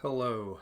Hello.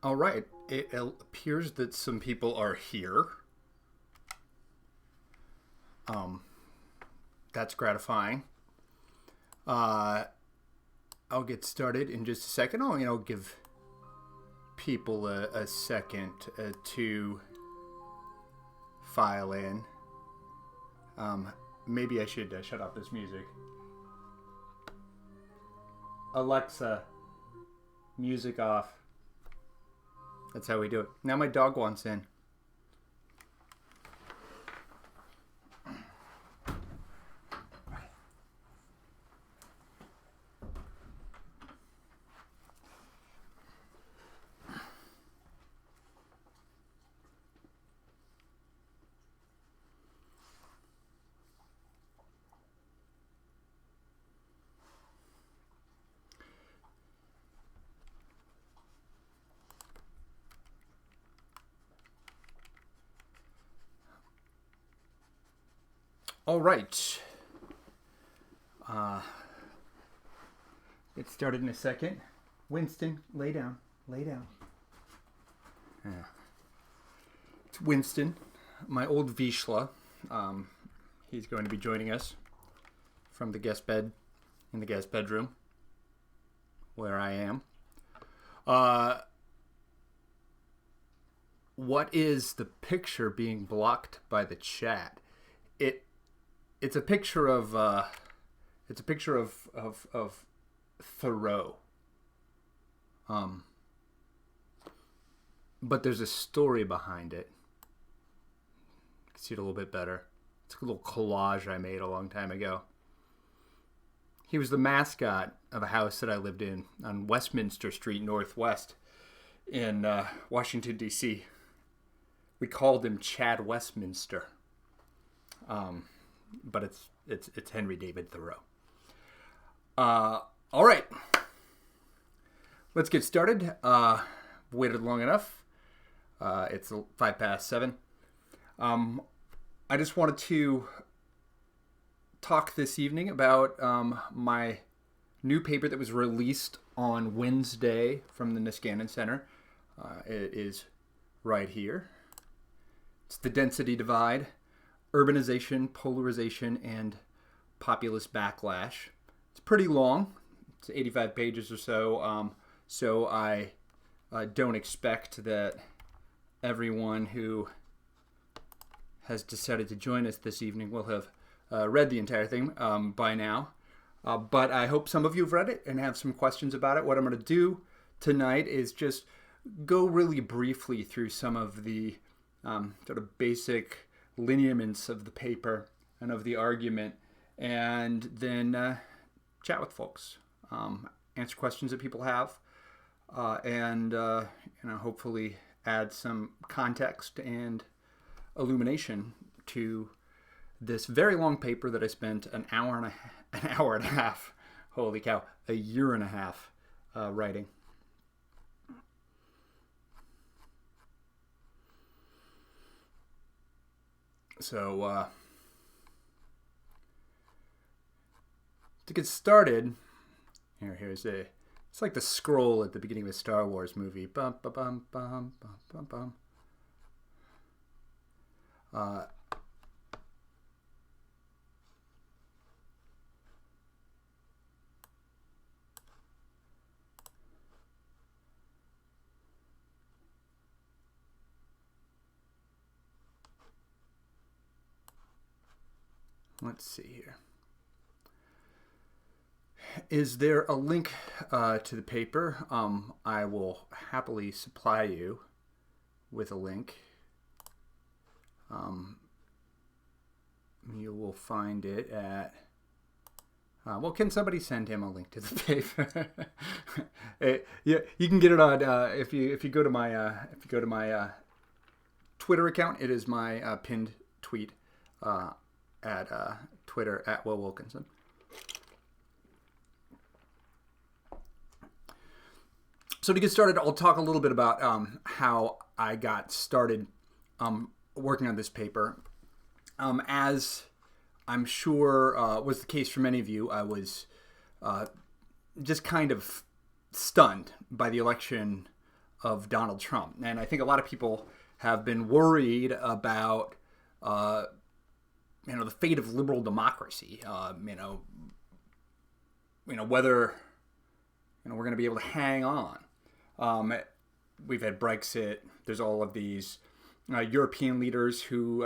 All right. It appears that some people are here. That's gratifying. I'll get started in just a second. I'll give people a second to file in. Maybe I should shut off this music. Alexa, music off. That's how we do it. Now my dog wants in. All right. Get started in a second. Winston, lay down. Lay down. Yeah. It's Winston, my old Vishla. He's going to be joining us from the guest bed in the guest bedroom where I am. What is the picture being blocked by the chat? It's a picture of Thoreau. But there's a story behind it. You can see it a little bit better. It's a little collage I made a long time ago. He was the mascot of a house that I lived in on Westminster Street Northwest in Washington, D.C. We called him Chad Westminster. But it's Henry David Thoreau. All right. Let's get started. Waited long enough. It's 7:05. I just wanted to talk this evening about my new paper that was released on Wednesday from the Niskanen Center. It is right here. It's The Density Divide, Urbanization, Polarization, and Populist Backlash. It's pretty long. It's 85 pages or so. So I don't expect that everyone who has decided to join us this evening will have read the entire thing by now. But I hope some of you have read it and have some questions about it. What I'm going to do tonight is just go really briefly through some of the sort of basic lineaments of the paper and of the argument, and then chat with folks, answer questions that people have, and hopefully add some context and illumination to this very long paper that I spent an hour and a half, holy cow, a year and a half writing. So to get started, it's like the scroll at the beginning of a Star Wars movie. Bum, bum, bum, bum, bum, bum, bum. Let's see here. Is there a link to the paper? I will happily supply you with a link. You will find it at. Well, can somebody send him a link to the paper? Yeah, you can get it on if you go to my Twitter account. It is my pinned tweet at Twitter at Wilkinson. So to get started, I'll talk a little bit about how I got started working on this paper. As I'm sure was the case for many of you, I was just kind of stunned by the election of Donald Trump. And I think a lot of people have been worried about the fate of liberal democracy, whether we're going to be able to hang on. We've had Brexit. There's all of these European leaders who,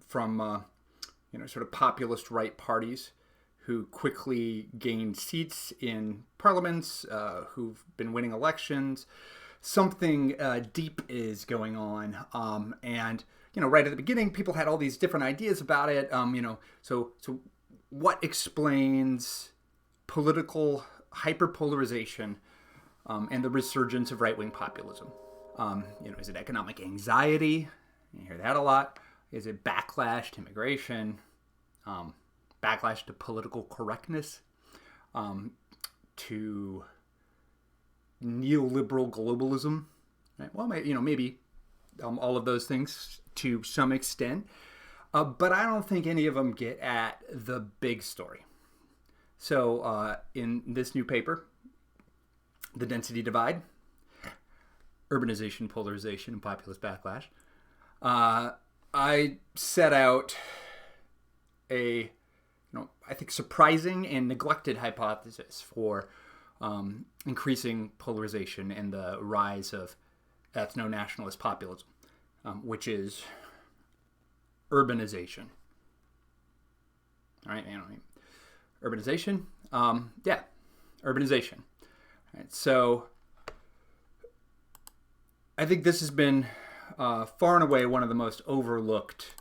from sort of populist right parties, who quickly gained seats in parliaments, who've been winning elections. Something deep is going on, and right at the beginning, people had all these different ideas about it. So what explains political hyperpolarization and the resurgence of right-wing populism? Is it economic anxiety? You hear that a lot. Is it backlash to immigration? Backlash to political correctness? To neoliberal globalism? Right? Well, maybe all of those things to some extent. But I don't think any of them get at the big story. So in this new paper, The Density Divide, Urbanization, Polarization, and Populist Backlash, I set out a, I think surprising and neglected hypothesis for increasing polarization and the rise of ethno-nationalist populism, which is urbanization. All right, urbanization. Urbanization. All right, so I think this has been far and away one of the most overlooked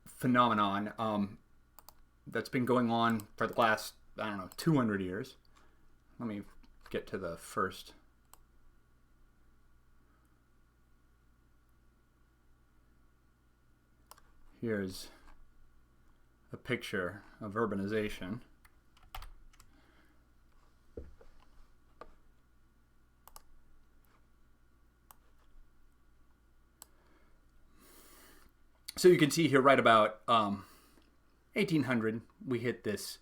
phenomenon that's been going on for the last, 200 years. Let me get to the first. Here's a picture of urbanization. So you can see here right about 1800, we hit this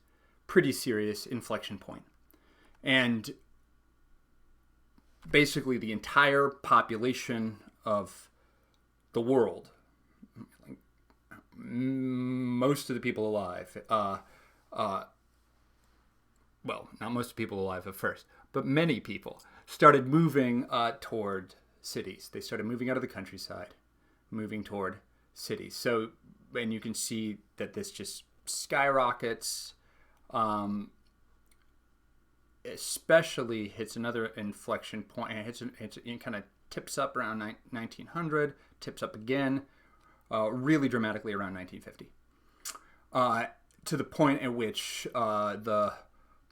pretty serious inflection point. And basically the entire population of the world, most of the people alive, well, not most of the people alive at first, but many people started moving toward cities. They started moving out of the countryside, moving toward cities. So, and you can see that this just skyrockets. especially hits another inflection point, and it kind of tips up around 1900, tips up again, really dramatically around 1950, to the point at which the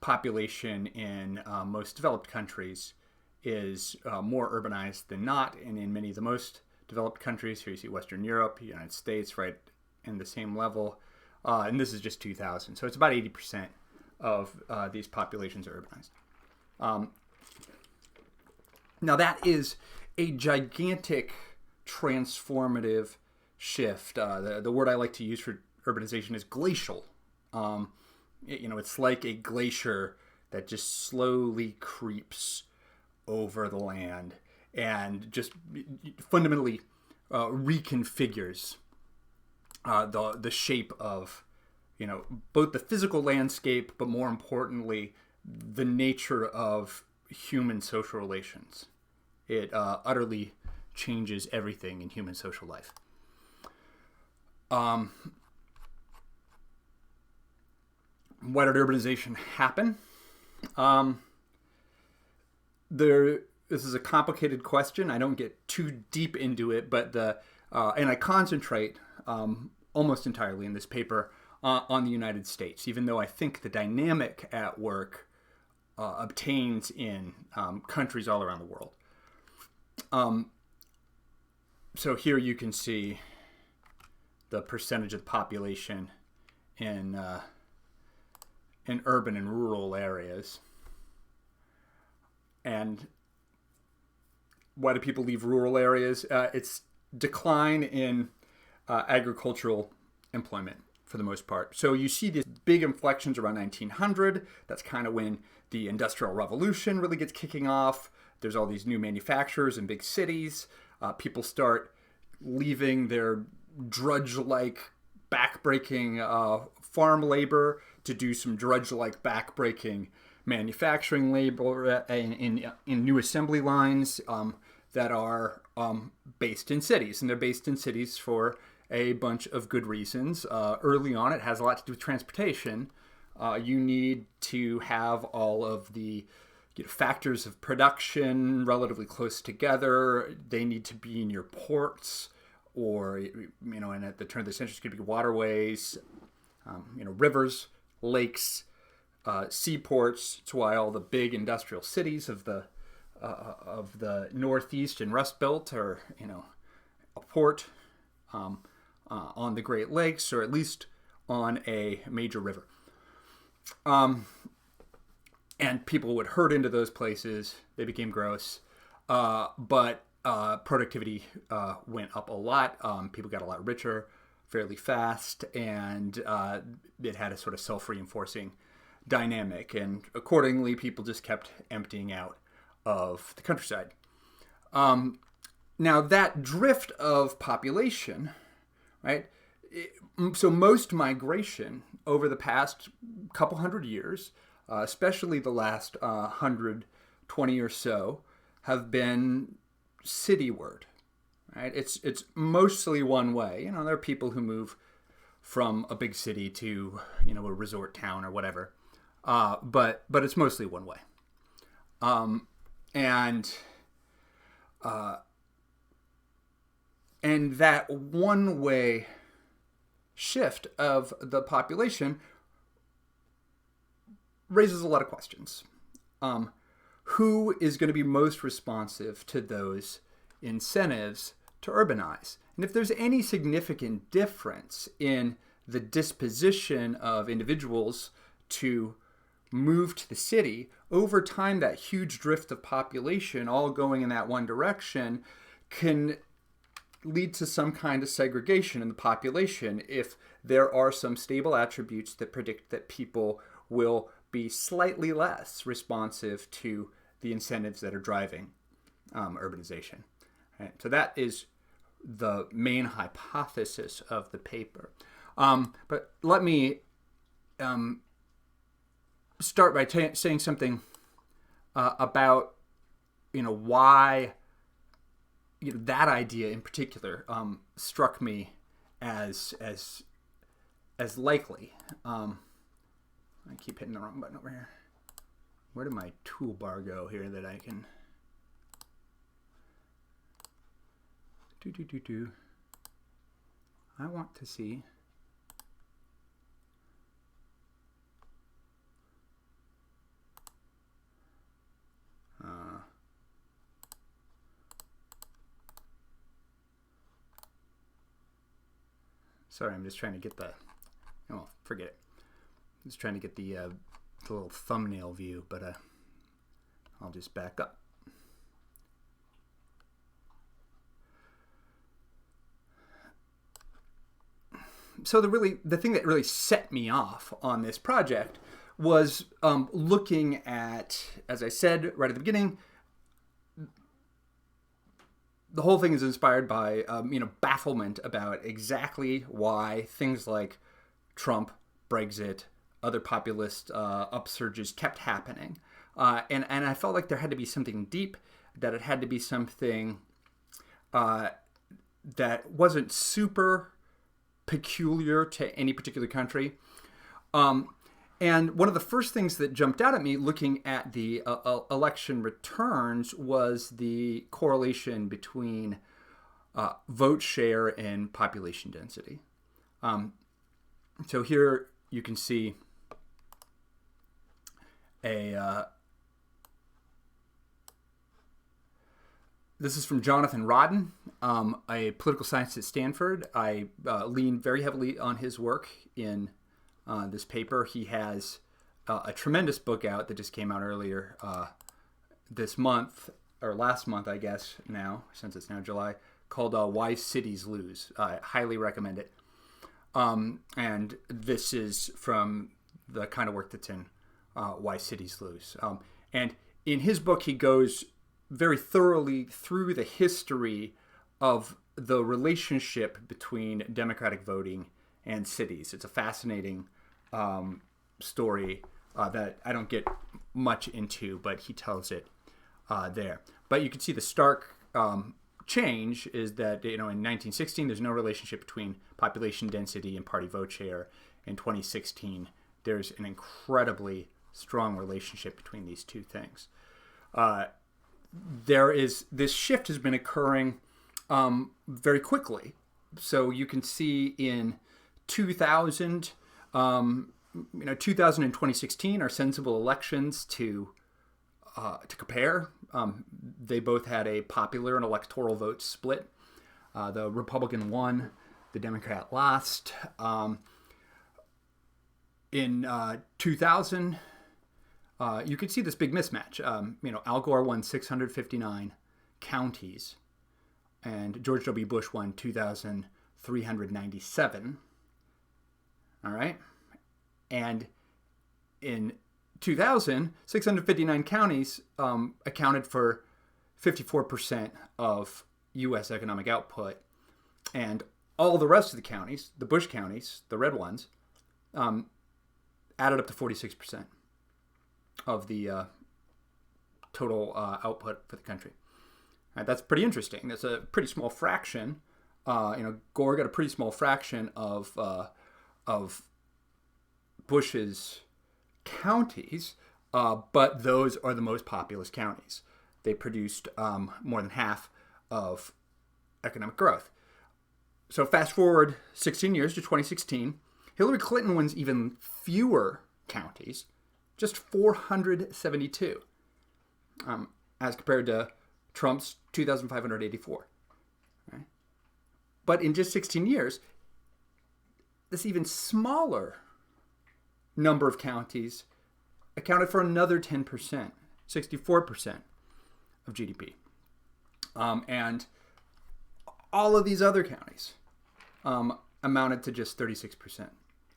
population in most developed countries is more urbanized than not, and in many of the most developed countries, here you see Western Europe, United States, right in the same level, and this is just 2000, so it's about 80% of these populations are urbanized. Now that is a gigantic transformative shift. The word I like to use for urbanization is glacial. It's like a glacier that just slowly creeps over the land and just fundamentally reconfigures the shape of both the physical landscape, but more importantly, the nature of human social relations. It utterly changes everything in human social life. Why did urbanization happen? This is a complicated question. I don't get too deep into it, but and I concentrate almost entirely in this paper on the United States, even though I think the dynamic at work obtains in countries all around the world. So here you can see the percentage of the population in urban and rural areas. And why do people leave rural areas? It's decline in agricultural employment for the most part. So you see these big inflections around 1900. That's kind of when the Industrial Revolution really gets kicking off. There's all these new manufacturers in big cities. People start leaving their drudge-like, backbreaking farm labor to do some drudge-like, backbreaking manufacturing labor in new assembly lines that are based in cities. And they're based in cities for a bunch of good reasons. Early on, it has a lot to do with transportation. You need to have all of the factors of production relatively close together. They need to be in your ports, or and at the turn of the century, it could be waterways, rivers, lakes, seaports. It's why all the big industrial cities of the Northeast and Rust Belt are a port on the Great Lakes, or at least on a major river. And people would herd into those places. They became gross. But productivity went up a lot. People got a lot richer fairly fast, and it had a sort of self-reinforcing dynamic. And accordingly, people just kept emptying out of the countryside. Now, that drift of population, right? So most migration over the past couple hundred years, especially the last 120 or so, have been cityward, right? It's mostly one way. There are people who move from a big city to a resort town or whatever, but it's mostly one way. And that one way shift of the population raises a lot of questions. Who is going to be most responsive to those incentives to urbanize? And if there's any significant difference in the disposition of individuals to move to the city, over time that huge drift of population all going in that one direction can lead to some kind of segregation in the population if there are some stable attributes that predict that people will be slightly less responsive to the incentives that are driving urbanization. Right? So that is the main hypothesis of the paper. But let me start by saying something about why that idea in particular struck me as likely. I keep hitting the wrong button over here. Where did my toolbar go here that I can I want to see sorry, I'm just trying to get the oh, forget it. I'm just trying to get the little thumbnail view, but I'll just back up. So the thing that really set me off on this project was looking at, as I said right at the beginning, the whole thing is inspired by bafflement about exactly why things like Trump, Brexit, other populist upsurges kept happening, and I felt like there had to be something deep, that it had to be something that wasn't super peculiar to any particular country. And one of the first things that jumped out at me looking at the election returns was the correlation between vote share and population density. So here you can see this is from Jonathan Rodden, a political scientist at Stanford. I lean very heavily on his work in this paper. He has a tremendous book out that just came out earlier this month, or last month, I guess, now, since it's now July, called Why Cities Lose. I highly recommend it. And this is from the kind of work that's in Why Cities Lose. And in his book, he goes very thoroughly through the history of the relationship between democratic voting and cities. It's a fascinating story that I don't get much into, but he tells it there. But you can see the stark change is that, in 1916, there's no relationship between population density and party vote share. In 2016, there's an incredibly strong relationship between these two things. This shift has been occurring very quickly. So you can see in 2000, 2000 and 2016 are sensible elections to compare. They both had a popular and electoral vote split. The Republican won, the Democrat lost. In 2000, you could see this big mismatch. Al Gore won 659 counties, and George W. Bush won 2,397. All right? And in 2000, 659 counties accounted for 54% of U.S. economic output, and all the rest of the counties, the Bush counties, the red ones, added up to 46% of the total output for the country. All right, that's pretty interesting. That's a pretty small fraction. Gore got a pretty small fraction of Bush's counties, but those are the most populous counties. They produced more than half of economic growth. So fast forward 16 years to 2016, Hillary Clinton wins even fewer counties, just 472, as compared to Trump's 2,584. Right? But in just 16 years, this even smaller number of counties accounted for another 10%, 64% of GDP. And all of these other counties amounted to just 36%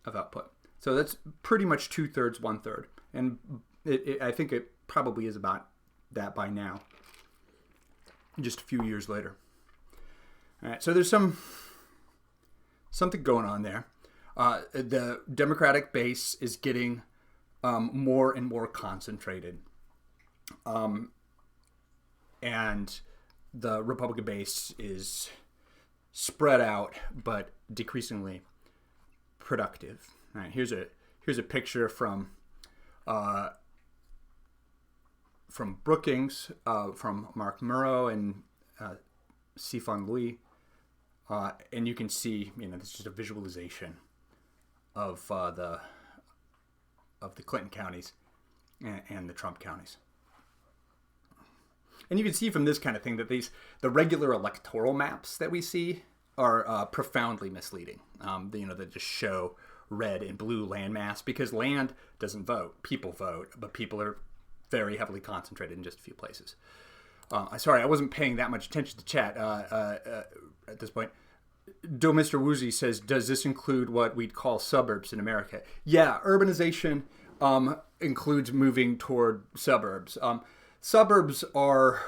of output. So that's pretty much 2/3, 1/3. And I think it probably is about that by now, just a few years later. All right, so there's something going on there. The Democratic base is getting more and more concentrated. And the Republican base is spread out, but decreasingly productive. All right, here's a picture from from Brookings, from Mark Murrow and Sifan Louis, and you can see, this is just a visualization of the Clinton counties and the Trump counties. And you can see from this kind of thing that the regular electoral maps that we see are profoundly misleading. That just show red and blue landmass, because land doesn't vote. People vote, but people are very heavily concentrated in just a few places. Sorry, I wasn't paying that much attention to chat at this point. Do Mr. Woozy says, does this include what we'd call suburbs in America? Yeah, urbanization includes moving toward suburbs. Suburbs are,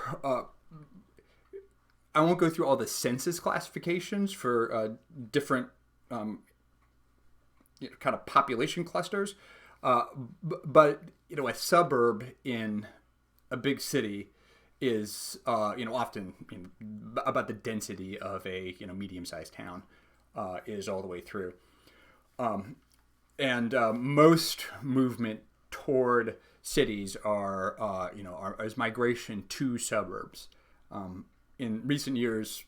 I won't go through all the census classifications for different kind of population clusters, but a suburb in a big city is often about the density of a medium-sized town is all the way through, and most movement toward cities is migration to suburbs. In recent years,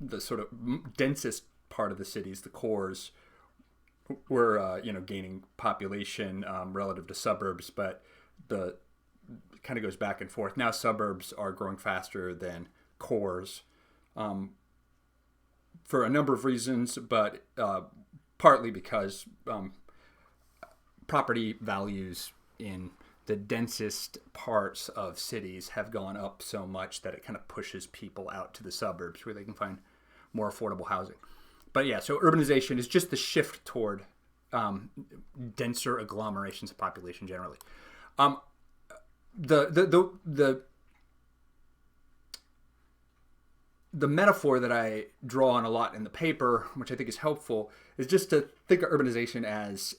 the sort of densest part of the cities, the cores, were gaining population relative to suburbs, but the kind of goes back and forth. Now suburbs are growing faster than cores for a number of reasons, but partly because property values in the densest parts of cities have gone up so much that it kind of pushes people out to the suburbs where they can find more affordable housing. But yeah, so urbanization is just the shift toward denser agglomerations of population generally. The metaphor that I draw on a lot in the paper, which I think is helpful, is just to think of urbanization as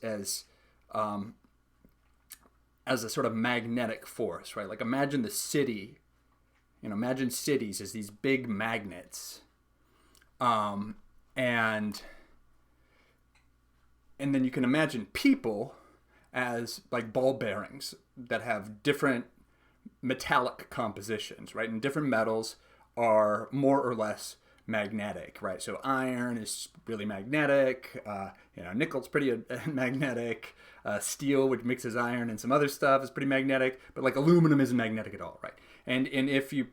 a sort of magnetic force, right? Like imagine the city, imagine cities as these big magnets, and then you can imagine people as like ball bearings that have different metallic compositions, right? And different metals are more or less magnetic, right? So iron is really magnetic. Nickel's pretty magnetic. Steel, which mixes iron and some other stuff, is pretty magnetic. But like aluminum isn't magnetic at all, right? And if you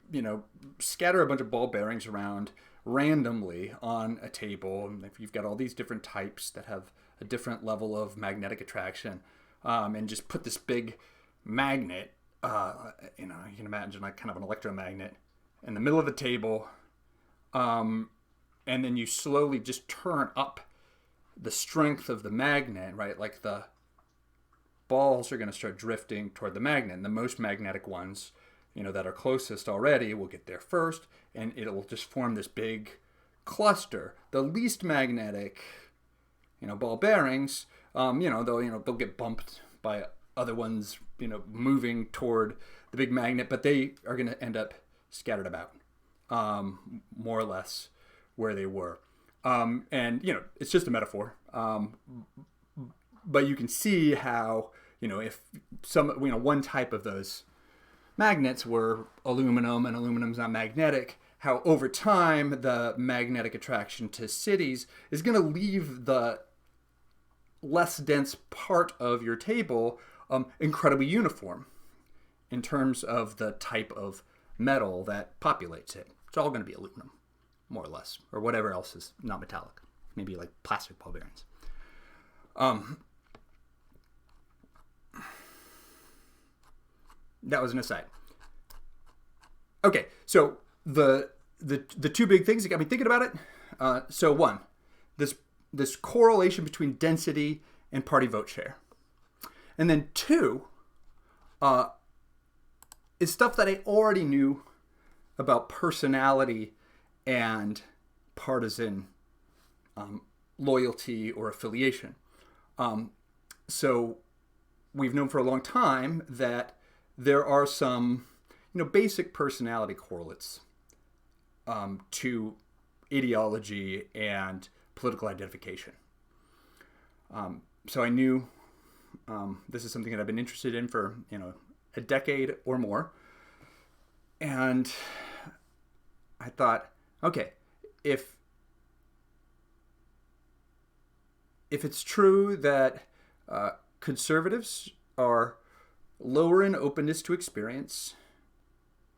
scatter a bunch of ball bearings around randomly on a table, and if you've got all these different types that have a different level of magnetic attraction, and just put this big magnet, you can imagine like kind of an electromagnet in the middle of the table, and then you slowly just turn up the strength of the magnet, right? Like the balls are going to start drifting toward the magnet, and the most magnetic ones, that are closest already will get there first, and it will just form this big cluster. The least magnetic, ball bearings, they'll get bumped by other ones, moving toward the big magnet, but they are going to end up scattered about, more or less where they were. And it's just a metaphor. But you can see how, if one type of those magnets were aluminum and aluminum's not magnetic, how over time the magnetic attraction to cities is going to leave the less dense part of your table incredibly uniform in terms of the type of metal that populates it. It's all going to be aluminum, more or less, or whatever else is not metallic. Maybe like plastic ball bearings. That was an aside. Okay, so the two big things that got me thinking about it. So one, this correlation between density and party vote share, and then two, is stuff that I already knew about personality and partisan loyalty or affiliation. So we've known for a long time that there are some, basic personality correlates to ideology and political identification. So I knew this is something that I've been interested in for, a decade or more. And I thought, okay, if it's true that conservatives are lower in openness to experience,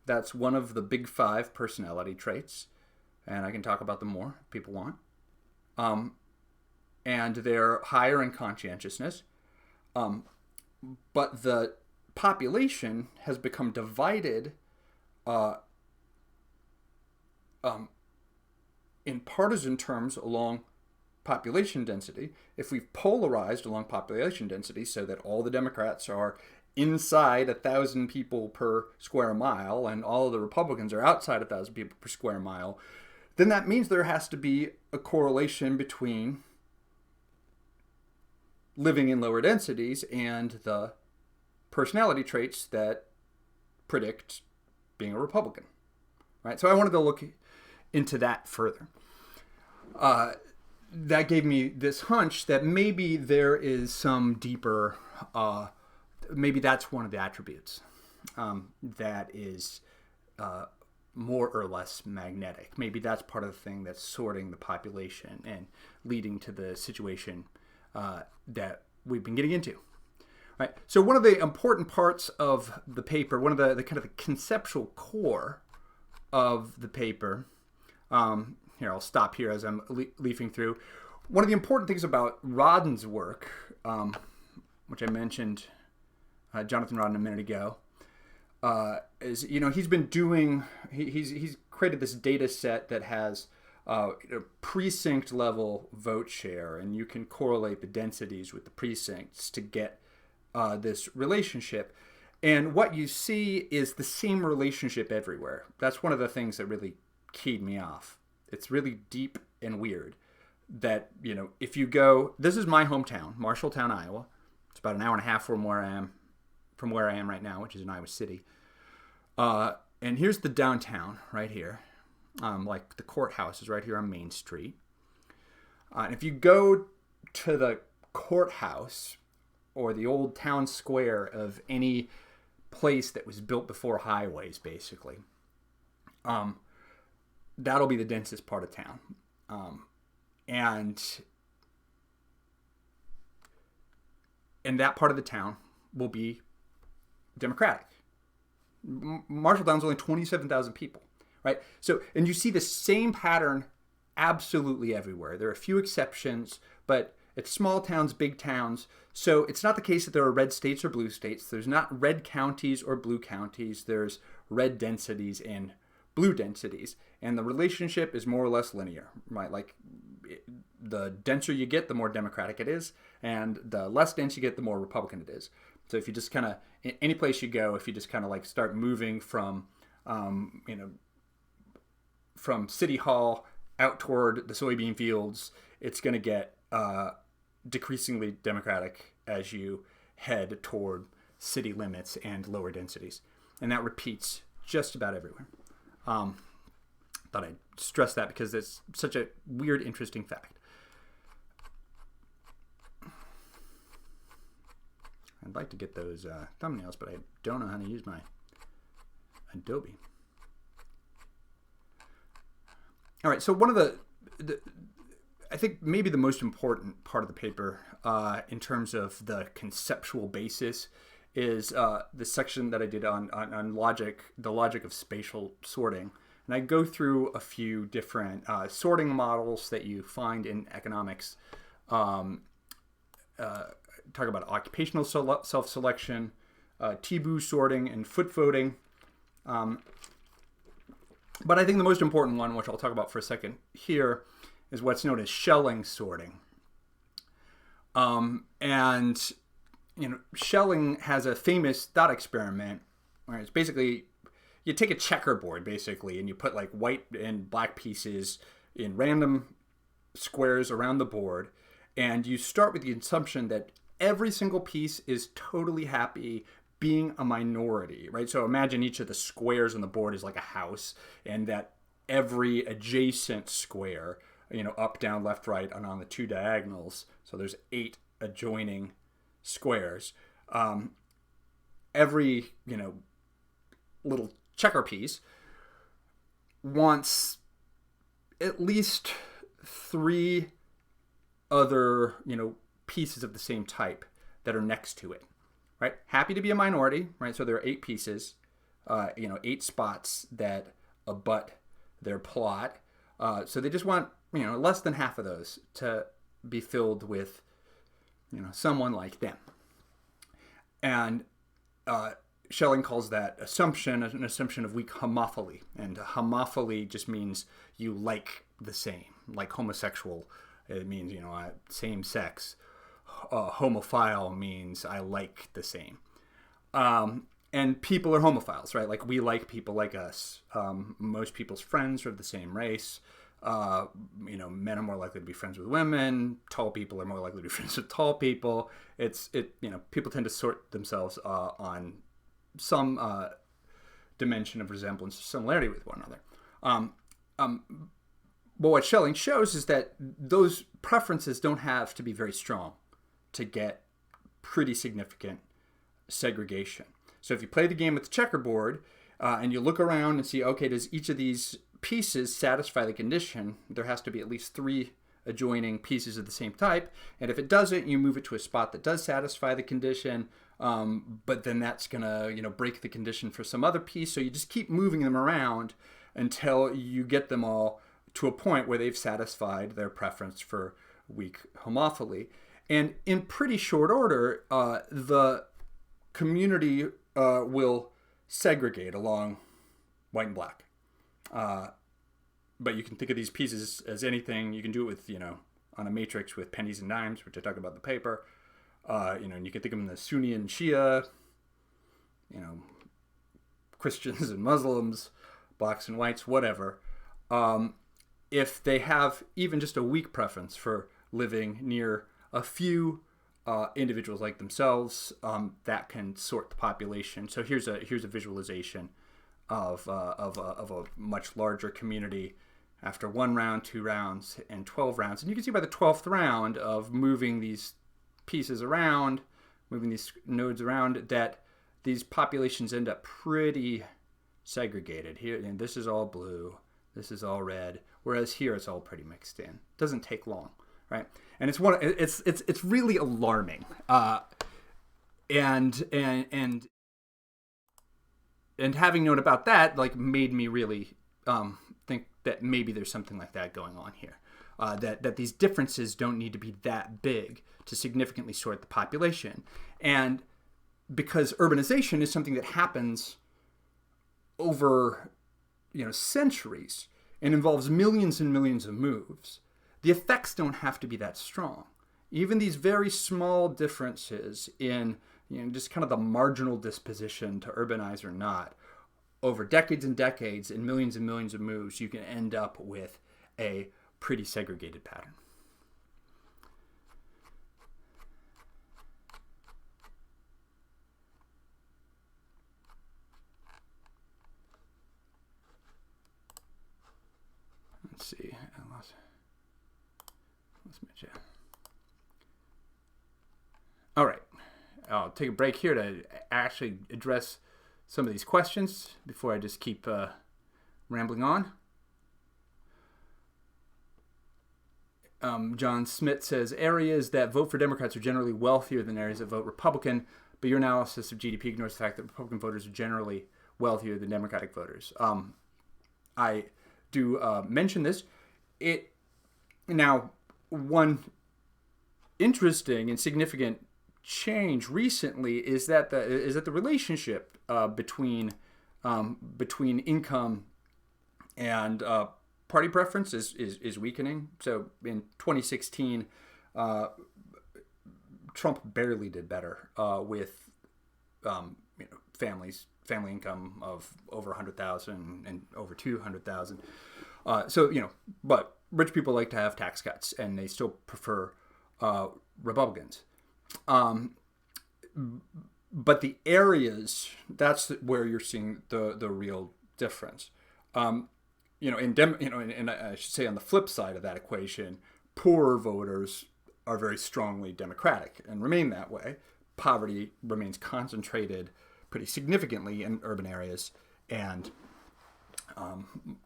that's one of the big 5 personality traits, and I can talk about them more if people want. And they're higher in conscientiousness. But the population has become divided in partisan terms along population density. If we've polarized along population density so that all the Democrats are inside 1,000 people per square mile and all of the Republicans are outside 1,000 people per square mile, then that means there has to be a correlation between living in lower densities and the personality traits that predict being a Republican, right? So I wanted to look into that further. That gave me this hunch that maybe there is some deeper, maybe that's one of the attributes that is more or less magnetic. Maybe that's part of the thing that's sorting the population and leading to the situation that we've been getting into. Right. So one of the important parts of the paper, one of the kind of the conceptual core of the paper, here I'll stop here as I'm leafing through. One of the important things about Rodden's work, which I mentioned, Jonathan Rodden a minute ago, is he's been doing he's created this data set that has precinct level vote share, and you can correlate the densities with the precincts to get this relationship. And what you see is the same relationship everywhere. That's one of the things that really keyed me off. It's really deep and weird that, if you go, this is my hometown, Marshalltown, Iowa. It's about an hour and a half from where I am right now, which is in Iowa City. And here's the downtown right here. Like the courthouse is right here on Main Street. And if you go to the courthouse or the old town square of any place that was built before highways, basically, that'll be the densest part of town. And that part of the town will be Democratic. Marshalltown's only 27,000 people, right? So, and you see the same pattern absolutely everywhere. There are a few exceptions, but it's small towns, big towns. So it's not the case that there are red states or blue states. There's not red counties or blue counties. There's red densities and blue densities. And the relationship is more or less linear, right? Like the denser you get, the more Democratic it is. And the less dense you get, the more Republican it is. So if you just kind of, any place you go, if you just kind of like start moving from, from City Hall out toward the soybean fields, it's going to get decreasingly Democratic as you head toward city limits and lower densities. And that repeats just about everywhere. Thought I'd stress that because it's such a weird, interesting fact. I'd like to get those thumbnails, but I don't know how to use my Adobe. All right, so one of the I think maybe the most important part of the paper in terms of the conceptual basis is the section that I did on logic, the logic of spatial sorting. And I go through a few different sorting models that you find in economics. Talk about occupational self-selection, T-boo sorting, and foot voting. But I think the most important one, which I'll talk about for a second here, is what's known as Schelling sorting. And Schelling has a famous thought experiment where it's basically you take a checkerboard basically and you put like white and black pieces in random squares around the board, and you start with the assumption that every single piece is totally happy being a minority, right? So imagine each of the squares on the board is like a house, and that every adjacent square, up, down, left, right, and on the two diagonals, so there's 8 adjoining squares, every, little checker piece wants at least 3 other, pieces of the same type that are next to it, right? Happy to be a minority, right? So there are 8 pieces, 8 spots that abut their plot. So they just want, less than half of those to be filled with, someone like them. And Schelling calls that assumption an assumption of weak homophily. And homophily just means you like the same, like homosexual. It means, same sex. Homophile means I like the same. And people are homophiles, right? Like we like people like us. Most people's friends are of the same race. Men are more likely to be friends with women. Tall people are more likely to be friends with tall people. People tend to sort themselves on some dimension of resemblance or similarity with one another. But what Schelling shows is that those preferences don't have to be very strong to get pretty significant segregation. So if you play the game with the checkerboard and you look around and see, okay, does each of these pieces satisfy the condition? There has to be at least 3 adjoining pieces of the same type. And if it doesn't, you move it to a spot that does satisfy the condition. But then that's going to, break the condition for some other piece. So you just keep moving them around until you get them all to a point where they've satisfied their preference for weak homophily. And in pretty short order, the community will segregate along white and black. But you can think of these pieces as anything. You can do it with, on a matrix with pennies and dimes, which I talk about in the paper. And you can think of them as Sunni and Shia, Christians and Muslims, blacks and whites, whatever. If they have even just a weak preference for living near a few individuals like themselves, that can sort the population. So here's a visualization of a much larger community after 1 round, 2 rounds, and 12 rounds. And you can see by the 12th round of moving these pieces around, moving these nodes around, that these populations end up pretty segregated. Here, and this is all blue, this is all red, whereas here it's all pretty mixed in. It doesn't take long, right? And it's really alarming. And having known about that, like, made me really think that maybe there's something like that going on here. That these differences don't need to be that big to significantly sort the population. And because urbanization is something that happens over, centuries and involves millions and millions of moves, the effects don't have to be that strong. Even these very small differences in, just kind of the marginal disposition to urbanize or not, over decades and decades and millions of moves, you can end up with a pretty segregated pattern. Let's see. I lost my chat. All right. I'll take a break here to actually address some of these questions before I just keep rambling on. John Smith says, areas that vote for Democrats are generally wealthier than areas that vote Republican, but your analysis of GDP ignores the fact that Republican voters are generally wealthier than Democratic voters. I do mention this. Now, one interesting and significant change recently is that the relationship between income and party preference is weakening. So in 2016, Trump barely did better with family income of over 100,000 and over 200,000. But rich people like to have tax cuts, and they still prefer Republicans. But the areas, that's where you're seeing the real difference. And I should say on the flip side of that equation, poorer voters are very strongly Democratic and remain that way. Poverty remains concentrated pretty significantly in urban areas, and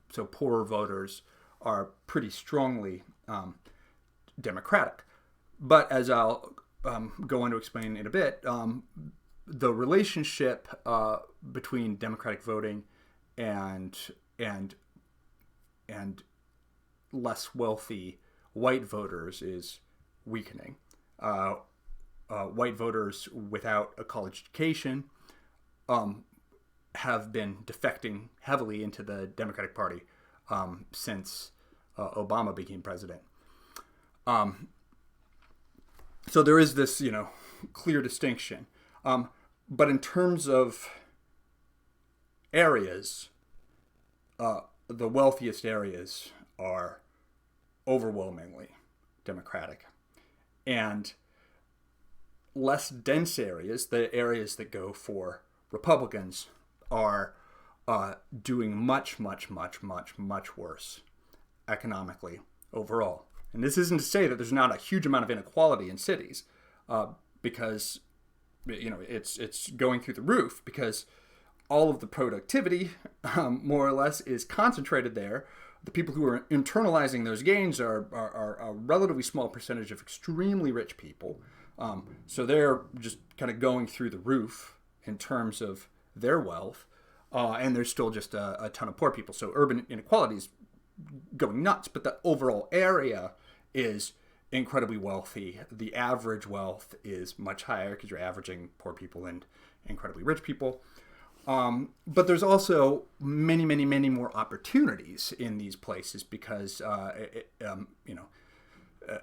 so poorer voters are pretty strongly Democratic. But as I'll go on to explain in a bit, the relationship between Democratic voting and less wealthy white voters is weakening. White voters without a college education have been defecting heavily into the Democratic Party since Obama became president. So there is this, clear distinction. But in terms of areas, the wealthiest areas are overwhelmingly Democratic. And less dense areas, the areas that go for Republicans, are doing much, much, much, much, much worse economically overall. And this isn't to say that there's not a huge amount of inequality in cities, because it's going through the roof, because all of the productivity, more or less, is concentrated there. The people who are internalizing those gains are a relatively small percentage of extremely rich people. So they're just kind of going through the roof in terms of their wealth. And there's still just a ton of poor people. So urban inequality is going nuts. But the overall area is incredibly wealthy. The average wealth is much higher because you're averaging poor people and incredibly rich people. But there's also many, many, many more opportunities in these places because,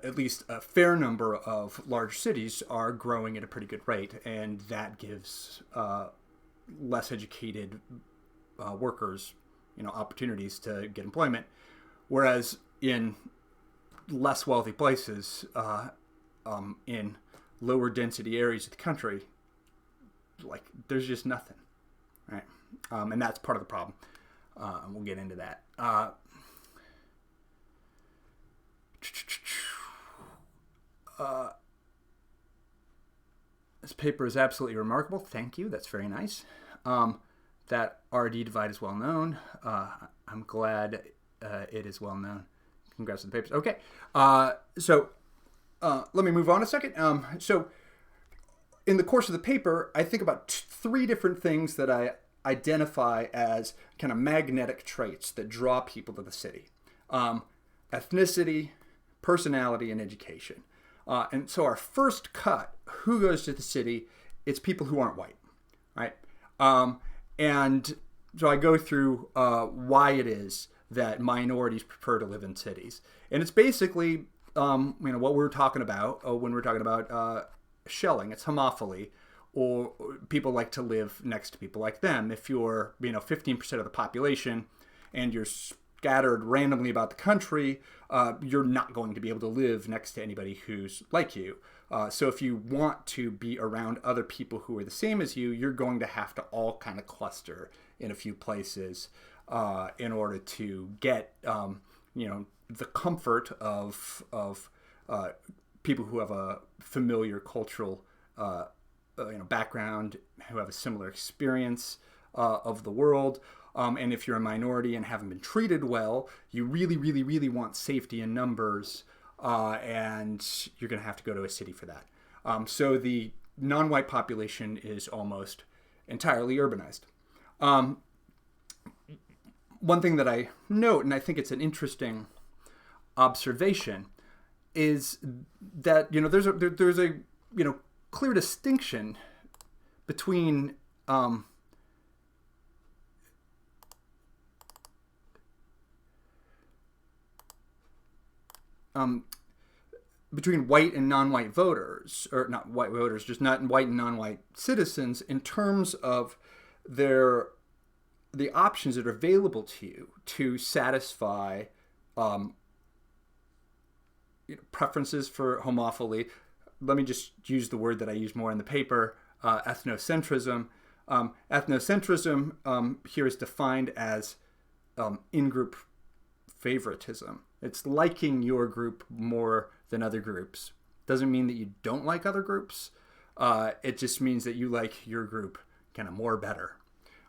at least a fair number of large cities are growing at a pretty good rate, and that gives less educated workers, opportunities to get employment. Whereas in less wealthy places, in lower density areas of the country, there's just nothing. Right, and that's part of the problem. We'll get into that. This paper is absolutely remarkable. Thank you. That's very nice. That RD divide is well known. I'm glad it is well known. Congrats on the papers. Okay, so let me move on a second. So in the course of the paper, I think about three different things that I identify as kind of magnetic traits that draw people to the city. Ethnicity, personality, and education. And so our first cut, who goes to the city, it's people who aren't white, right? And so I go through why it is that minorities prefer to live in cities. And it's basically, what we were talking about when we were talking about shelling. It's homophily, or people like to live next to people like them. If you're 15% of the population and you're scattered randomly about the country, you're not going to be able to live next to anybody who's like you. So if you want to be around other people who are the same as you, you're going to have to all kind of cluster in a few places in order to get the comfort of people who have a familiar cultural background, who have a similar experience of the world. And if you're a minority and haven't been treated well, you really, really, really want safety in numbers, and you're going to have to go to a city for that. So the non-white population is almost entirely urbanized. One thing that I note, and I think it's an interesting observation, is that there's a clear distinction between between white and non-white voters, or not white voters, just not white and non-white citizens, in terms of the options that are available to you to satisfy preferences for homophily. Let me just use the word that I use more in the paper, ethnocentrism. Ethnocentrism here is defined as in-group favoritism. It's liking your group more than other groups. Doesn't mean that you don't like other groups. It just means that you like your group kind of more better.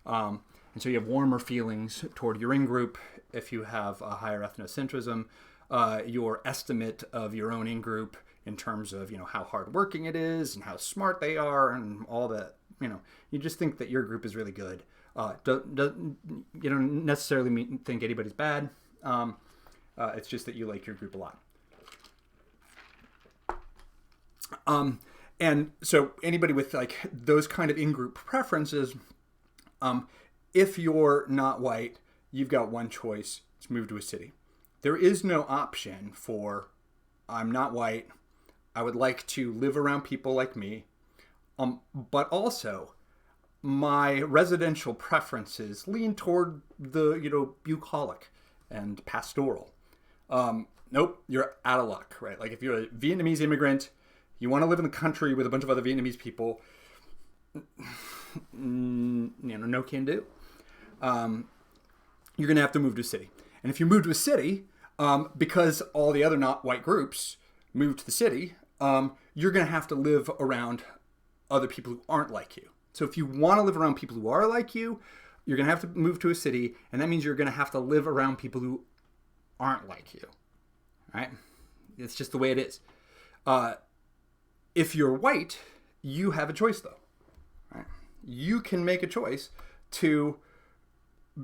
And so you have warmer feelings toward your in-group if you have a higher ethnocentrism. Your estimate of your own in-group in terms of, how hardworking it is and how smart they are and all that, you just think that your group is really good. You don't necessarily think anybody's bad. It's just that you like your group a lot. And so anybody with like those kind of in-group preferences, if you're not white, you've got one choice: it's move to a city. There is no option for I'm not white, I would like to live around people like me, but also my residential preferences lean toward the bucolic and pastoral. Nope, you're out of luck, right? Like if you're a Vietnamese immigrant, you want to live in the country with a bunch of other Vietnamese people, no can do. You're going to have to move to a city. And if you move to a city, because all the other not white groups move to the city, you're going to have to live around other people who aren't like you. So if you want to live around people who are like you, you're going to have to move to a city, and that means you're going to have to live around people who aren't like you. Right? It's just the way it is. If you're white, you have a choice, though. Right? You can make a choice to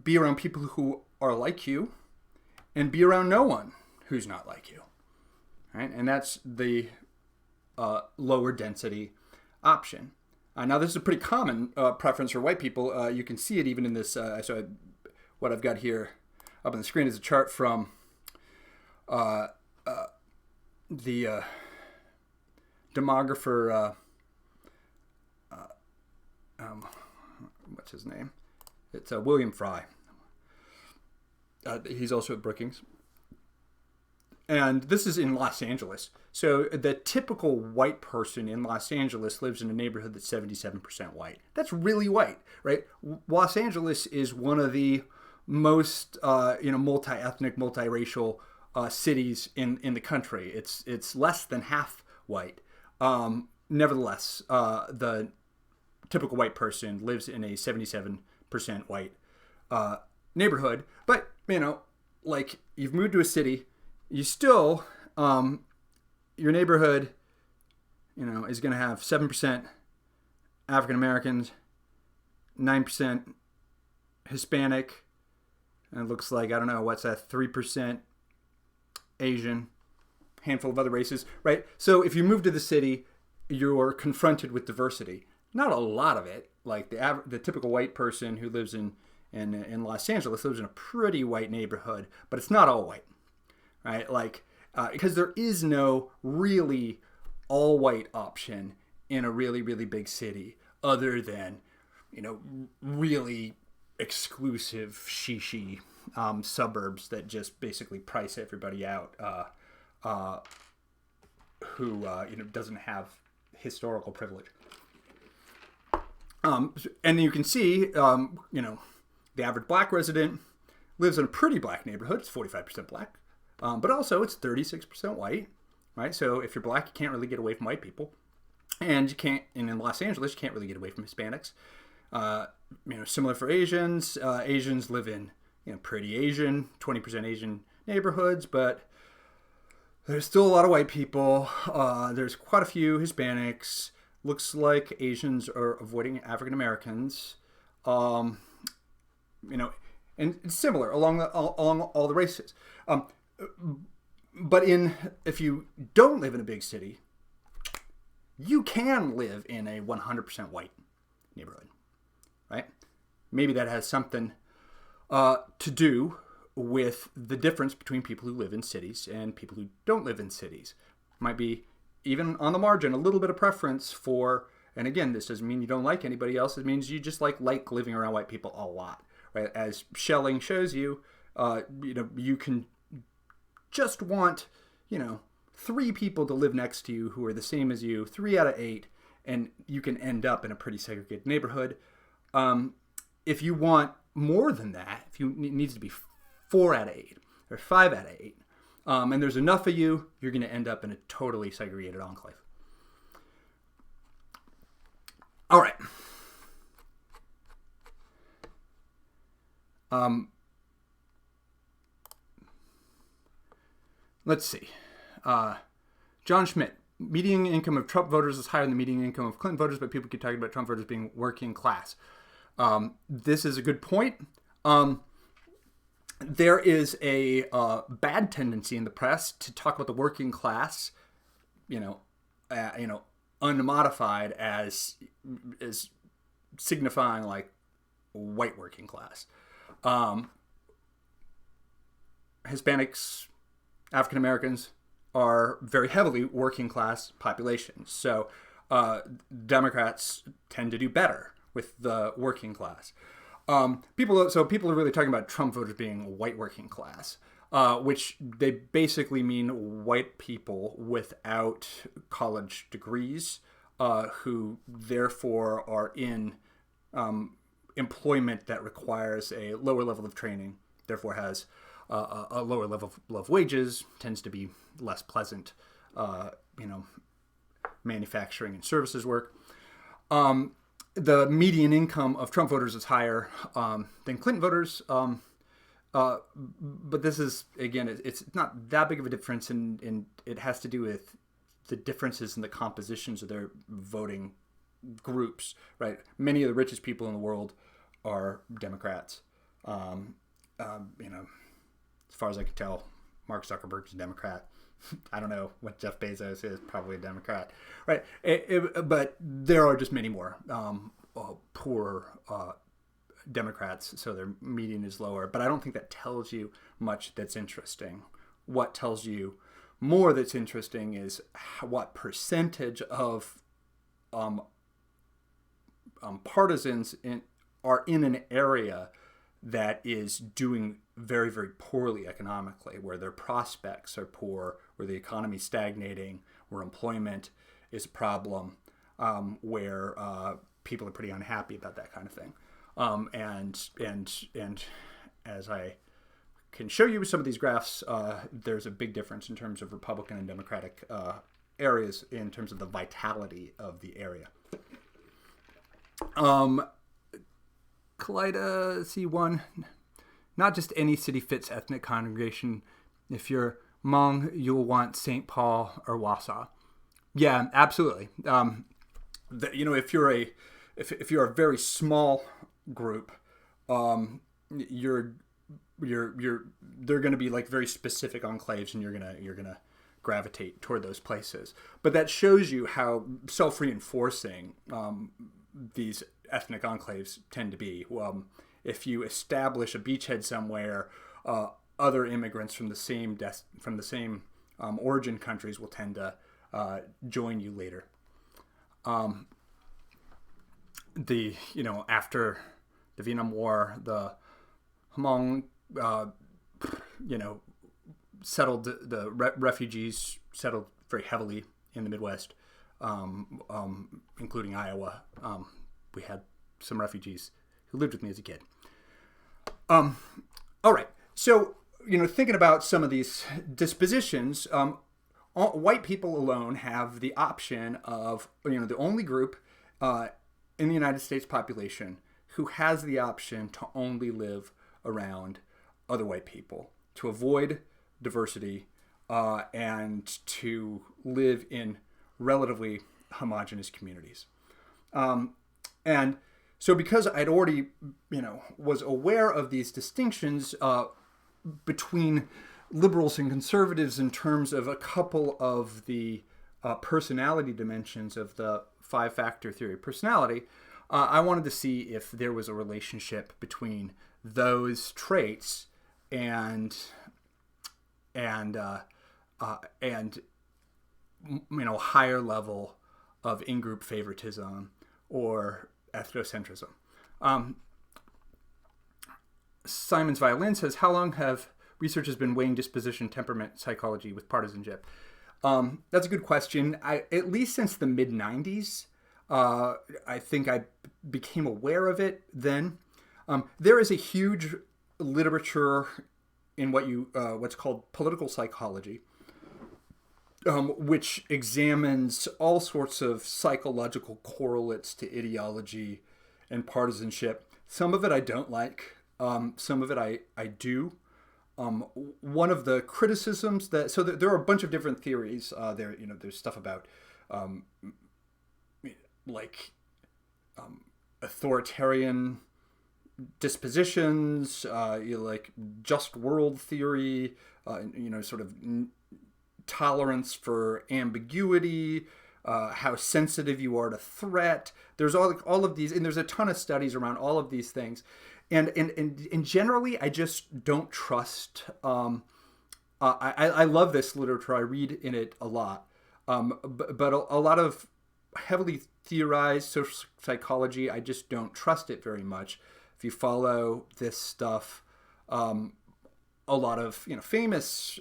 be around people who are like you and be around no one who's not like you. Right? And that's the lower density option. Now, this is a pretty common preference for white people. You can see it even in this. What I've got here up on the screen is a chart from the demographer. What's his name? It's William Fry. He's also at Brookings. And this is in Los Angeles. So the typical white person in Los Angeles lives in a neighborhood that's 77% white. That's really white, right? Los Angeles is one of the most, multi-ethnic, multiracial cities in the country. It's less than half white. Nevertheless, the typical white person lives in a 77% white neighborhood. But, like you've moved to a city, you still, your neighborhood, is going to have 7% African Americans, 9% Hispanic, and it looks like, 3% Asian, handful of other races, right? So if you move to the city, you're confronted with diversity. Not a lot of it. Like the typical white person who lives in Los Angeles lives in a pretty white neighborhood, but it's not all white. Right, because there is no really all-white option in a really, really big city, other than, really exclusive shishi suburbs that just basically price everybody out, who doesn't have historical privilege. And you can see, the average black resident lives in a pretty black neighborhood. It's 45% black. But also it's 36% white, right? So if you're black, you can't really get away from white people. And in Los Angeles, you can't really get away from Hispanics. Similar for Asians. Asians live in, pretty Asian, 20% Asian neighborhoods, but there's still a lot of white people. There's quite a few Hispanics. Looks like Asians are avoiding African Americans. And it's similar along all the races. But if you don't live in a big city, you can live in a 100% white neighborhood, right? Maybe that has something to do with the difference between people who live in cities and people who don't live in cities. Might be, even on the margin, a little bit of preference for, and again, this doesn't mean you don't like anybody else. It means you just like living around white people a lot, right? As Schelling shows you, you can just want, 3 people to live next to you who are the same as you, 3 out of 8, and you can end up in a pretty segregated neighborhood. If you want more than that, it needs to be 4 out of 8 or 5 out of 8, and there's enough of you, you're going to end up in a totally segregated enclave. All right. Let's see. John Schmidt. Median income of Trump voters is higher than the median income of Clinton voters, but people keep talking about Trump voters being working class. This is a good point. There is a bad tendency in the press to talk about the working class, unmodified as signifying like white working class. Hispanics, African Americans are very heavily working class populations. So Democrats tend to do better with the working class. People are really talking about Trump voters being white working class, which they basically mean white people without college degrees, who therefore are in employment that requires a lower level of training, therefore has a lower level of wages, tends to be less pleasant, manufacturing and services work. The median income of Trump voters is higher than Clinton voters, but this is, again, it's not that big of a difference, and it has to do with the differences in the compositions of their voting groups, right? Many of the richest people in the world are Democrats. As far as I can tell, Mark Zuckerberg's a Democrat. I don't know what Jeff Bezos is, probably a Democrat, right? But there are just many more poor Democrats, so their median is lower. But I don't think that tells you much that's interesting. What tells you more that's interesting is what percentage of partisans are in an area that is doing very, very poorly economically, where their prospects are poor, where the economy is stagnating, where employment is a problem, where people are pretty unhappy about that kind of thing. And as I can show you with some of these graphs, there's a big difference in terms of Republican and Democratic areas in terms of the vitality of the area. Kalida C1, not just any city fits ethnic congregation. If you're Hmong, you'll want St. Paul or Wausau. Yeah, absolutely. If you're a very small group, they're going to be like very specific enclaves, and you're gonna gravitate toward those places. But that shows you how self-reinforcing these ethnic enclaves tend to be. If you establish a beachhead somewhere, other immigrants from the same origin countries will tend to join you later. After the Vietnam War, the Hmong, settled, refugees settled very heavily in the Midwest, including Iowa. We had some refugees who lived with me as a kid. All right. So, thinking about some of these dispositions, white people alone have the option of, the only group in the United States population who has the option to only live around other white people, to avoid diversity, and to live in relatively homogenous communities. And so because I'd already, was aware of these distinctions between liberals and conservatives in terms of a couple of the personality dimensions of the five-factor theory of personality, I wanted to see if there was a relationship between those traits and higher level of in-group favoritism or ethnocentrism. Simon's Violin says, how long have researchers been weighing disposition, temperament, psychology with partisanship? That's a good question. At least since the mid-90s, I think I became aware of it then. There is a huge literature in what's called political psychology, which examines all sorts of psychological correlates to ideology and partisanship. Some of it I don't like. Some of it I do. One of the criticisms there are a bunch of different theories. There's stuff about like authoritarian dispositions, like just world theory, sort of tolerance for ambiguity, how sensitive you are to threat. There's all of these, and there's a ton of studies around all of these things. And generally, I just don't trust. I love this literature. I read in it a lot. But a lot of heavily theorized social psychology, I just don't trust it very much. If you follow this stuff, a lot of famous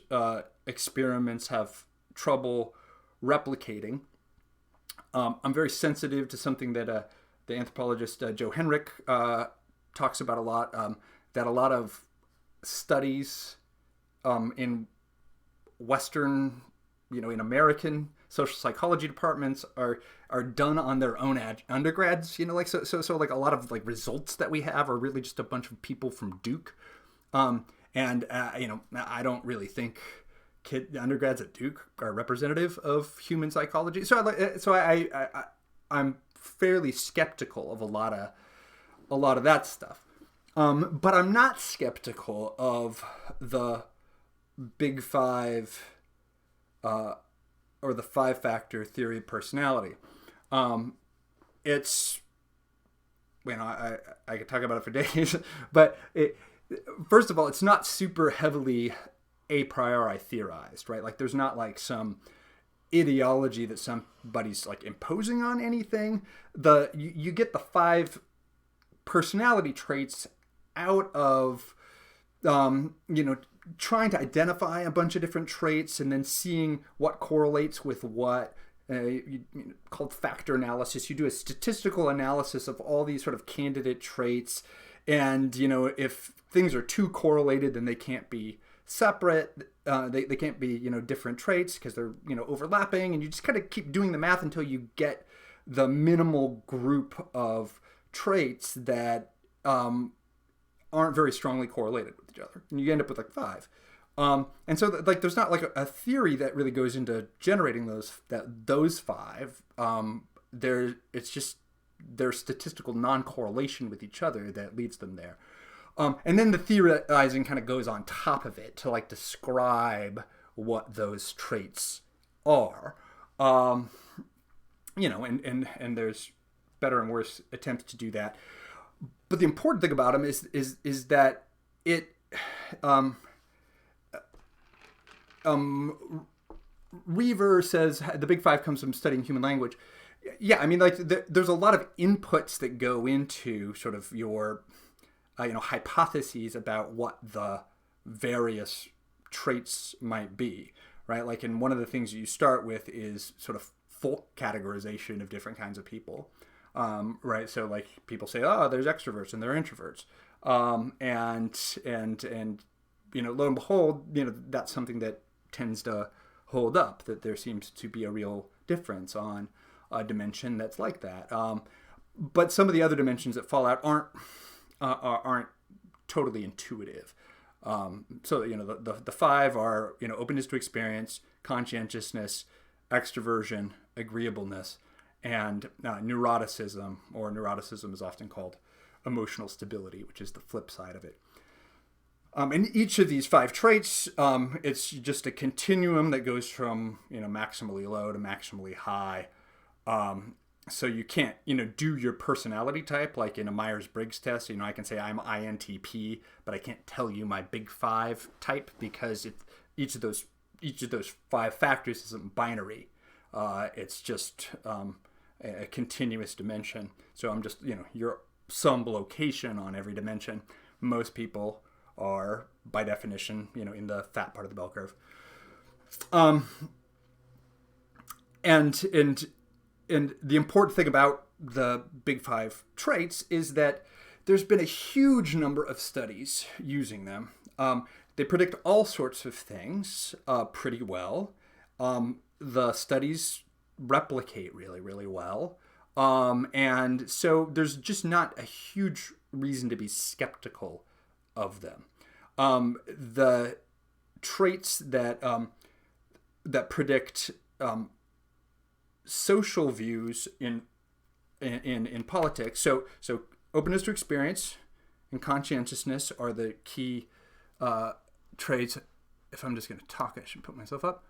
experiments have trouble replicating. I'm very sensitive to something that the anthropologist Joe Henrich talks about a lot, that a lot of studies in Western, in American social psychology departments are done on their own undergrads, so like a lot of like results that we have are really just a bunch of people from Duke. I don't really think undergrads at Duke are representative of human psychology. I'm fairly skeptical of a lot of that stuff. But I'm not skeptical of the big five, or the 5-factor theory of personality. It's, I could talk about it for days, but first of all, it's not super heavily a priori theorized, right? Like there's not like some ideology that somebody's like imposing on anything. You get the 5 personality traits out of, trying to identify a bunch of different traits and then seeing what correlates with what, called factor analysis. You do a statistical analysis of all these sort of candidate traits. And, if things are too correlated, then they can't be separate. They can't be, different traits because they're, overlapping. And you just kind of keep doing the math until you get the minimal group of traits that aren't very strongly correlated with each other, and you end up with like 5. And so there's not like a theory that really goes into generating those 5. It's just their statistical non-correlation with each other that leads them there. And then the theorizing kind of goes on top of it to like describe what those traits are. And there's better and worse attempts to do that. But the important thing about them is that it Reaver says the big 5 comes from studying human language. Yeah, I mean, like there's a lot of inputs that go into sort of your hypotheses about what the various traits might be, right? Like, and one of the things you start with is sort of folk categorization of different kinds of people. Right. So like people say, oh, there's extroverts and there are introverts. And lo and behold, that's something that tends to hold up, that there seems to be a real difference on a dimension that's like that. But some of the other dimensions that fall out aren't totally intuitive. So, the 5 are, openness to experience, conscientiousness, extroversion, agreeableness, and neuroticism, or neuroticism is often called emotional stability, which is the flip side of it. And each of these 5 traits, it's just a continuum that goes from, maximally low to maximally high. So you can't, do your personality type like in a Myers-Briggs test. I can say I'm INTP, but I can't tell you my big 5 type because each of those 5 factors isn't binary. It's just a continuous dimension. So I'm just, you're some location on every dimension. Most people are, by definition, in the fat part of the bell curve. And the important thing about the big 5 traits is that there's been a huge number of studies using them. They predict all sorts of things pretty well. The studies replicate really, really well. And so there's just not a huge reason to be skeptical of them. The traits that that predict social views in politics. So openness to experience and conscientiousness are the key traits. If I'm just going to talk, I should put myself up.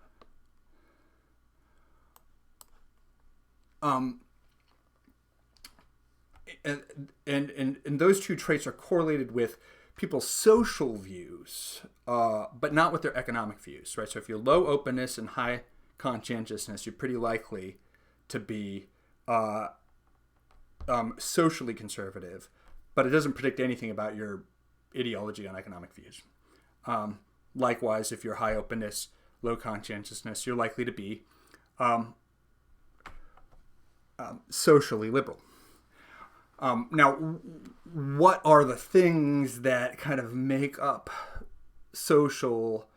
And those two traits are correlated with people's social views, but not with their economic views, right? So if you're low openness and high conscientiousness, you're pretty likely to be socially conservative, but it doesn't predict anything about your ideology on economic views. Likewise, if you're high openness, low conscientiousness, you're likely to be socially liberal. Now, what are the things that kind of make up social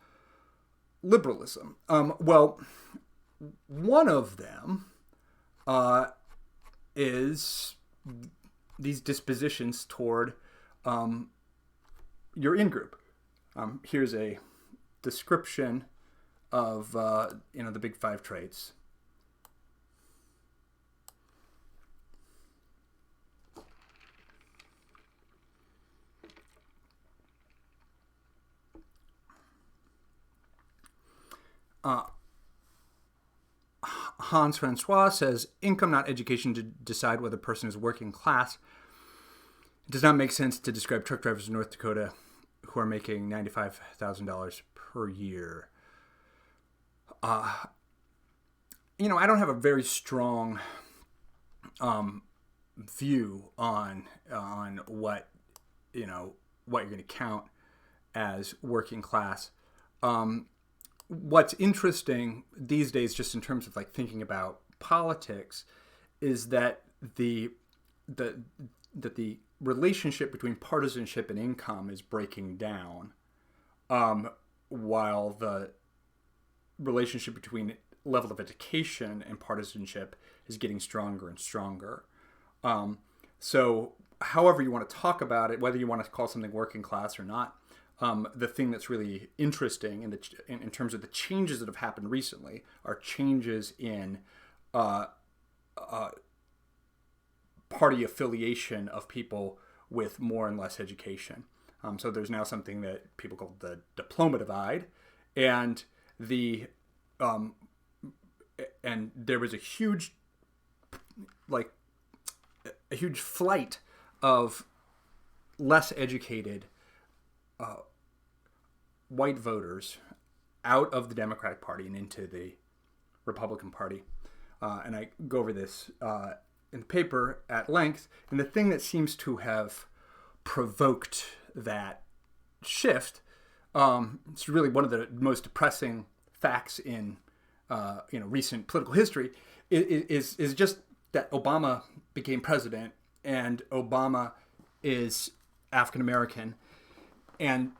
liberalism? Well, one of them is these dispositions toward your in-group. Here's a description of the big five traits. Hans Francois says, income, not education, to decide whether a person is working class. It does not make sense to describe truck drivers in North Dakota who are making $95,000 per year. I don't have a very strong view on what you're going to count as working class. What's interesting these days, just in terms of like thinking about politics, is that the relationship between partisanship and income is breaking down, while the relationship between level of education and partisanship is getting stronger and stronger. So however you want to talk about it, whether you want to call something working class or not, the thing that's really interesting in terms of the changes that have happened recently are changes in party affiliation of people with more and less education. So there's now something that people call the diploma divide, and and there was a huge flight of less educated white voters out of the Democratic Party and into the Republican Party. And I go over this in the paper at length. And the thing that seems to have provoked that shift, it's really one of the most depressing facts in recent political history, is just that Obama became president, and Obama is African American, and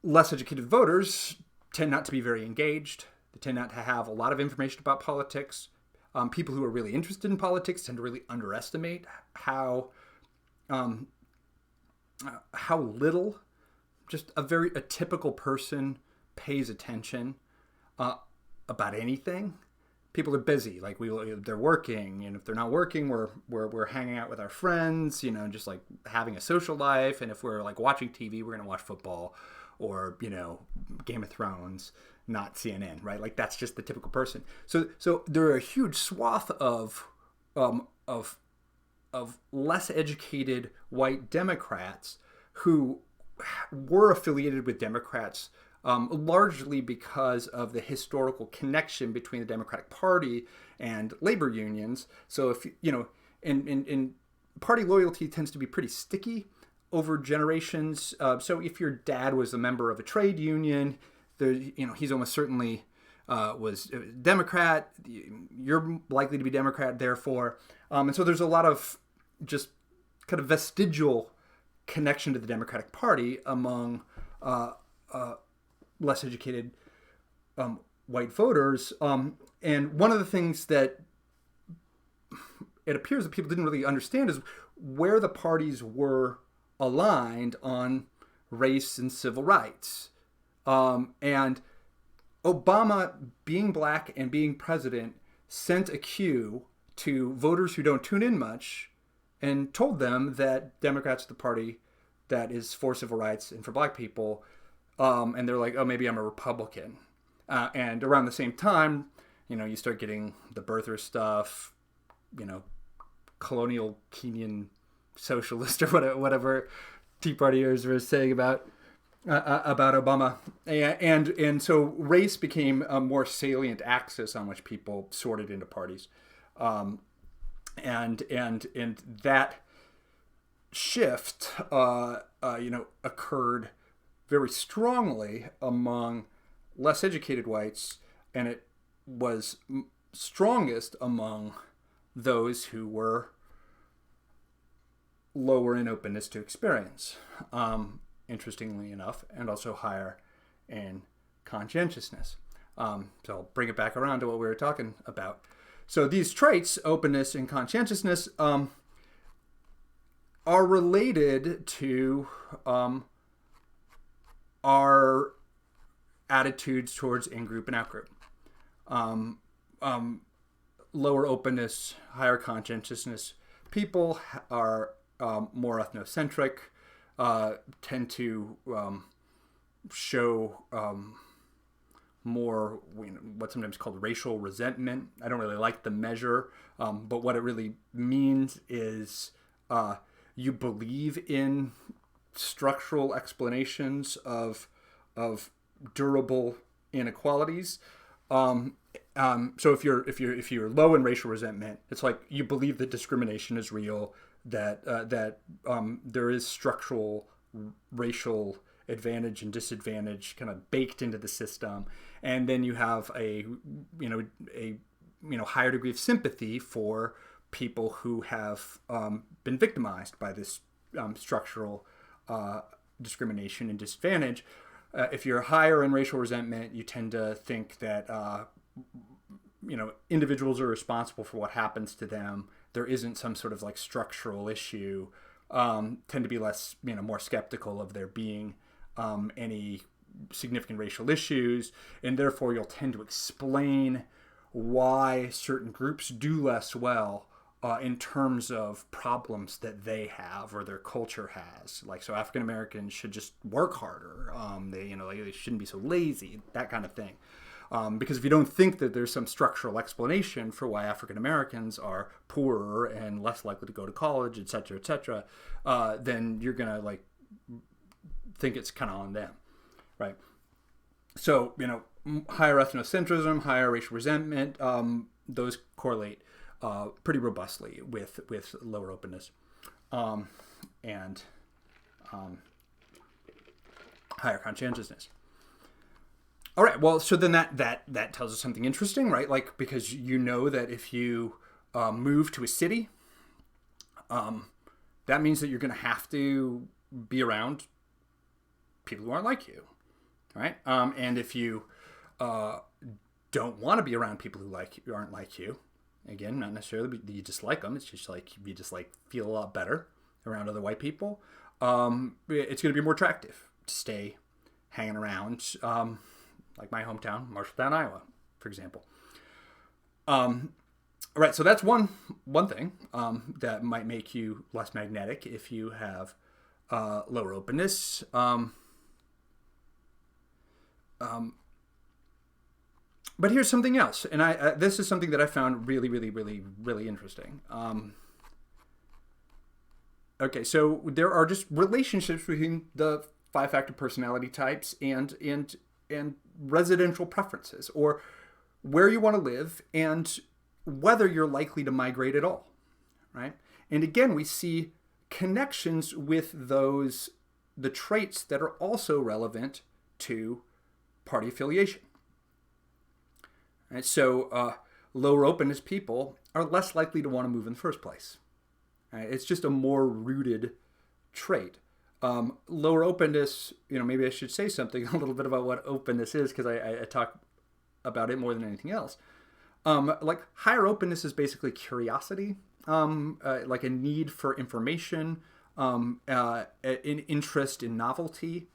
less educated voters tend not to be very engaged. They tend not to have a lot of information about politics. People who are really interested in politics tend to really underestimate how little just a typical person pays attention about anything. People are busy, like they're working, and if they're not working, we're hanging out with our friends, just like having a social life. And if we're like watching TV, we're gonna watch football or Game of Thrones, not CNN, right? Like that's just the typical person. So there are a huge swath of less educated white Democrats who were affiliated with Democrats, largely because of the historical connection between the Democratic Party and labor unions. So if and party loyalty tends to be pretty sticky over generations. So if your dad was a member of a trade union, he's almost certainly was a Democrat. You're likely to be Democrat, therefore. And so there's a lot of just kind of vestigial connection to the Democratic Party among less educated white voters. And one of the things that it appears that people didn't really understand is where the parties were aligned on race and civil rights. And Obama, being black and being president, sent a cue to voters who don't tune in much and told them that Democrats are the party that is for civil rights and for black people. And they're like, oh, maybe I'm a Republican. And around the same time, you start getting the birther stuff, colonial Kenyan socialist or whatever Tea Partiers were saying about Obama, and so race became a more salient axis on which people sorted into parties, and that shift, occurred very strongly among less educated whites, and it was strongest among those who were lower in openness to experience, interestingly enough, and also higher in conscientiousness. So I'll bring it back around to what we were talking about. So these traits, openness and conscientiousness, are related to our attitudes towards in-group and out-group. Lower openness, higher conscientiousness people are more ethnocentric, tend to show more what's sometimes called racial resentment. I don't really like the measure, but what it really means is you believe in structural explanations of durable inequalities. So if you're low in racial resentment, it's like you believe that discrimination is real, that there is structural racial advantage and disadvantage kind of baked into the system, and then you have a higher degree of sympathy for people who have been victimized by this structural discrimination and disadvantage. If you're higher in racial resentment, you tend to think that individuals are responsible for what happens to them. There isn't some sort of like structural issue. Tend to be less, more skeptical of there being any significant racial issues, and therefore you'll tend to explain why certain groups do less well in terms of problems that they have or their culture has. Like, so African Americans should just work harder. They shouldn't be so lazy, that kind of thing. Because if you don't think that there's some structural explanation for why African Americans are poorer and less likely to go to college, et cetera, then you're gonna think it's kind of on them, right? So higher ethnocentrism, higher racial resentment, those correlate pretty robustly with lower openness, and higher conscientiousness. All right. Well, so then that tells us something interesting, right? Like, because that if you move to a city, that means that you're going to have to be around people who aren't like you, right? And if you don't want to be around people who aren't like you, again, not necessarily that you dislike them. It's just like you just feel a lot better around other white people. It's going to be more attractive to stay hanging around. Like my hometown, Marshalltown, Iowa, for example. All right, so that's one thing that might make you less magnetic if you have lower openness. But here's something else, and this is something that I found really, really, really, really interesting. Okay, so there are just relationships between the 5-factor personality types and residential preferences, or where you want to live and whether you're likely to migrate at all, right? And again, we see connections with the traits that are also relevant to party affiliation. Right? So lower openness people are less likely to want to move in the first place. Right? It's just a more rooted trait. Lower openness, maybe I should say something a little bit about what openness is, because I talk about it more than anything else. Like higher openness is basically curiosity, like a need for information, an interest in novelty.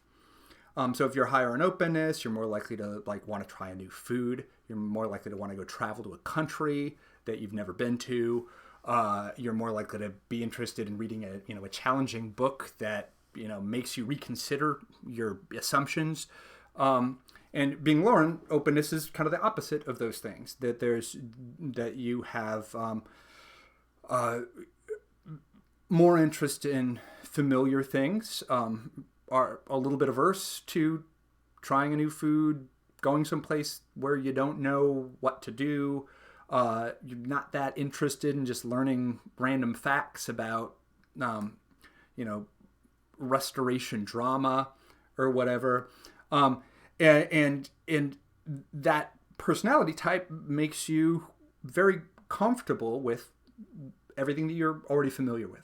So if you're higher in openness, you're more likely to like want to try a new food. You're more likely to want to go travel to a country that you've never been to. You're more likely to be interested in reading a challenging book that makes you reconsider your assumptions. And being lower in openness is kind of the opposite of those things. That you have more interest in familiar things. Are a little bit averse to trying a new food, going someplace where you don't know what to do. You're not that interested in just learning random facts about, restoration drama or whatever. And that personality type makes you very comfortable with everything that you're already familiar with.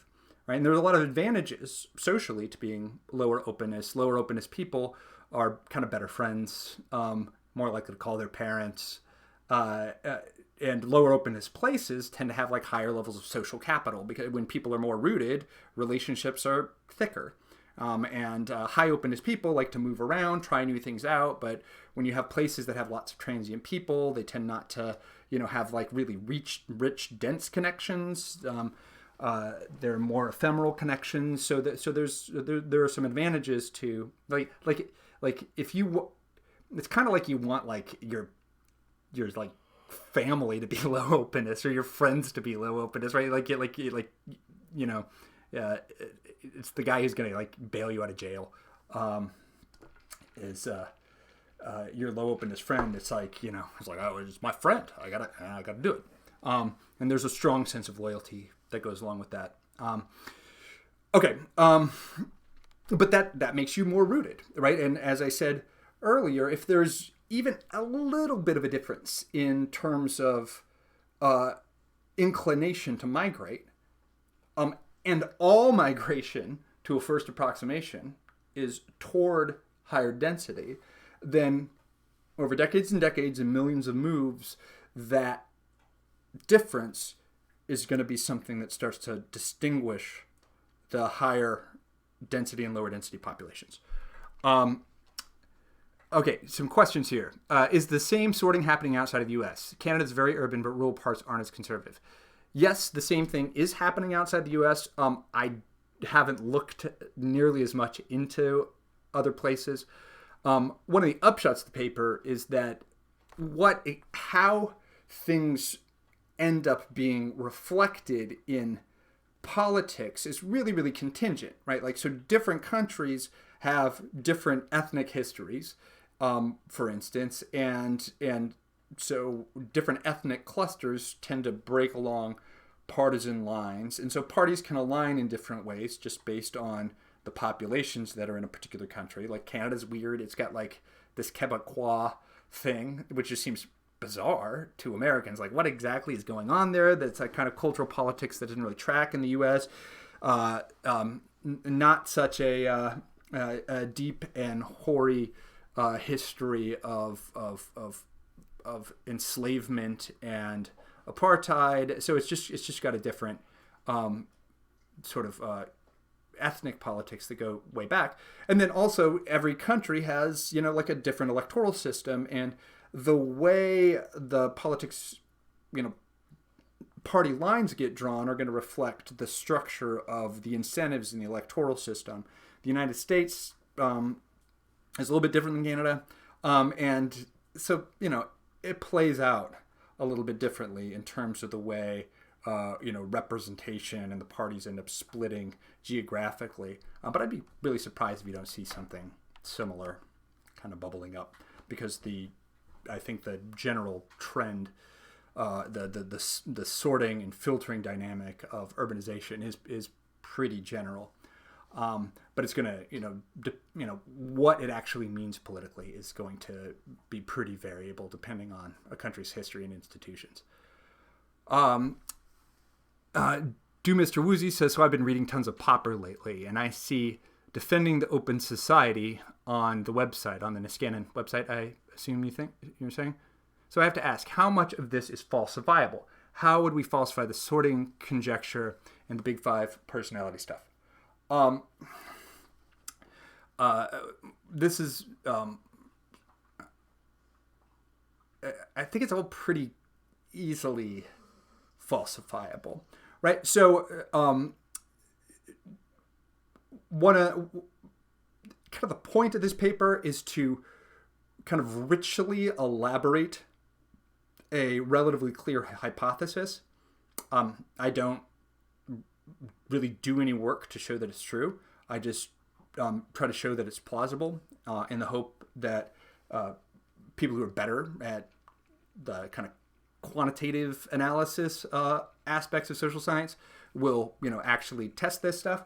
Right? And there's a lot of advantages socially to being lower openness. Lower openness people are kind of better friends, more likely to call their parents. And lower openness places tend to have like higher levels of social capital because when people are more rooted, relationships are thicker. And high openness people like to move around, try new things out. But when you have places that have lots of transient people, they tend not to, have like really rich, dense connections. There are more ephemeral connections, so there are some advantages to like if you, it's kind of like you want like your like family to be low openness or your friends to be low openness, right? It's the guy who's gonna like bail you out of jail, is your low openness friend. It's like it's like, oh, it's my friend. I gotta do it. And there's a strong sense of loyalty that goes along with that. But that makes you more rooted, right? And as I said earlier, if there's even a little bit of a difference in terms of inclination to migrate, and all migration to a first approximation is toward higher density, then over decades and decades and millions of moves, that difference is going to be something that starts to distinguish the higher density and lower density populations. Okay, some questions here. Is the same sorting happening outside of the U.S.? Canada's very urban, but rural parts aren't as conservative. Yes, the same thing is happening outside the U.S. I haven't looked nearly as much into other places. One of the upshots of the paper is that how things end up being reflected in politics is really, really contingent, right? Like, so different countries have different ethnic histories, for instance, and so different ethnic clusters tend to break along partisan lines. And so parties can align in different ways just based on the populations that are in a particular country. Like Canada's weird. It's got like this Quebecois thing, which just seems bizarre to Americans. Like, what exactly is going on there? That's like kind of cultural politics that doesn't really track in the U.S. Not such a deep and hoary history of enslavement and apartheid. So it's just got a different sort of ethnic politics that go way back. And then also every country has, like a different electoral system, and the way the politics, party lines get drawn are going to reflect the structure of the incentives in the electoral system. The United States is a little bit different than Canada. And so, it plays out a little bit differently in terms of the way, representation and the parties end up splitting geographically. But I'd be really surprised if you don't see something similar kind of bubbling up, because I think the general trend, the sorting and filtering dynamic of urbanization is pretty general. But it's going to, what it actually means politically is going to be pretty variable depending on a country's history and institutions. Do Mr. Woozy says, so I've been reading tons of Popper lately, and I see defending the open society on the website, on the Niskanen website, I assume you're saying? So I have to ask, how much of this is falsifiable? How would we falsify the sorting conjecture and the big five personality stuff? Um, this is, I think it's all pretty easily falsifiable, right? So, kind of the point of this paper is to kind of richly elaborate a relatively clear hypothesis. I don't really do any work to show that it's true. I just try to show that it's plausible in the hope that people who are better at the kind of quantitative analysis aspects of social science will, actually test this stuff.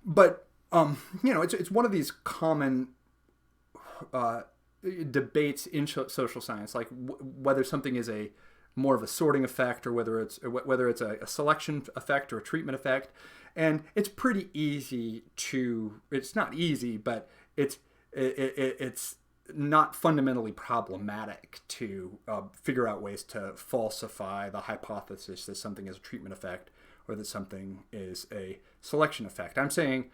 But it's one of these common debates in social science, like whether something is more of a sorting effect or whether it's a selection effect or a treatment effect. And it's pretty easy it's not easy, but it's not fundamentally problematic to figure out ways to falsify the hypothesis that something is a treatment effect or that something is a selection effect. I'm saying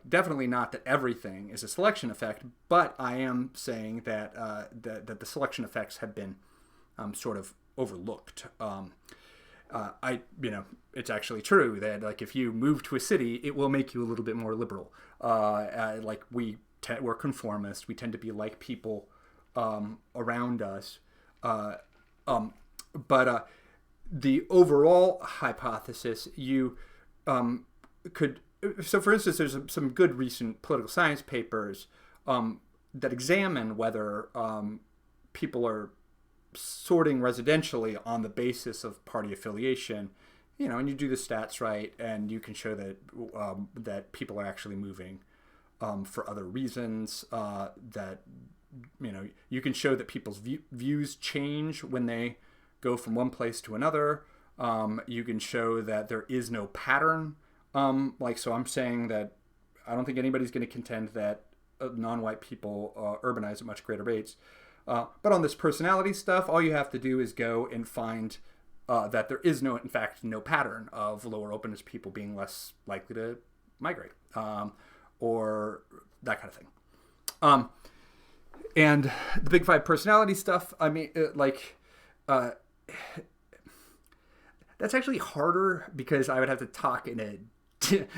definitely not that everything is a selection effect, but I am saying that that the selection effects have been sort of overlooked. It's actually true that if you move to a city, it will make you a little bit more liberal. We're conformist. We tend to be like people around us. But the overall hypothesis, you could. So, for instance, there's some good recent political science papers that examine whether people are sorting residentially on the basis of party affiliation, and you do the stats right, and you can show that that people are actually moving for other reasons. That you can show that people's views change when they go from one place to another. You can show that there is no pattern. So I'm saying that I don't think anybody's going to contend that non-white people urbanize at much greater rates. But on this personality stuff, all you have to do is go and find that there is in fact, no pattern of lower openness people being less likely to migrate, or that kind of thing. And the Big Five personality stuff, I mean, that's actually harder because I would have to talk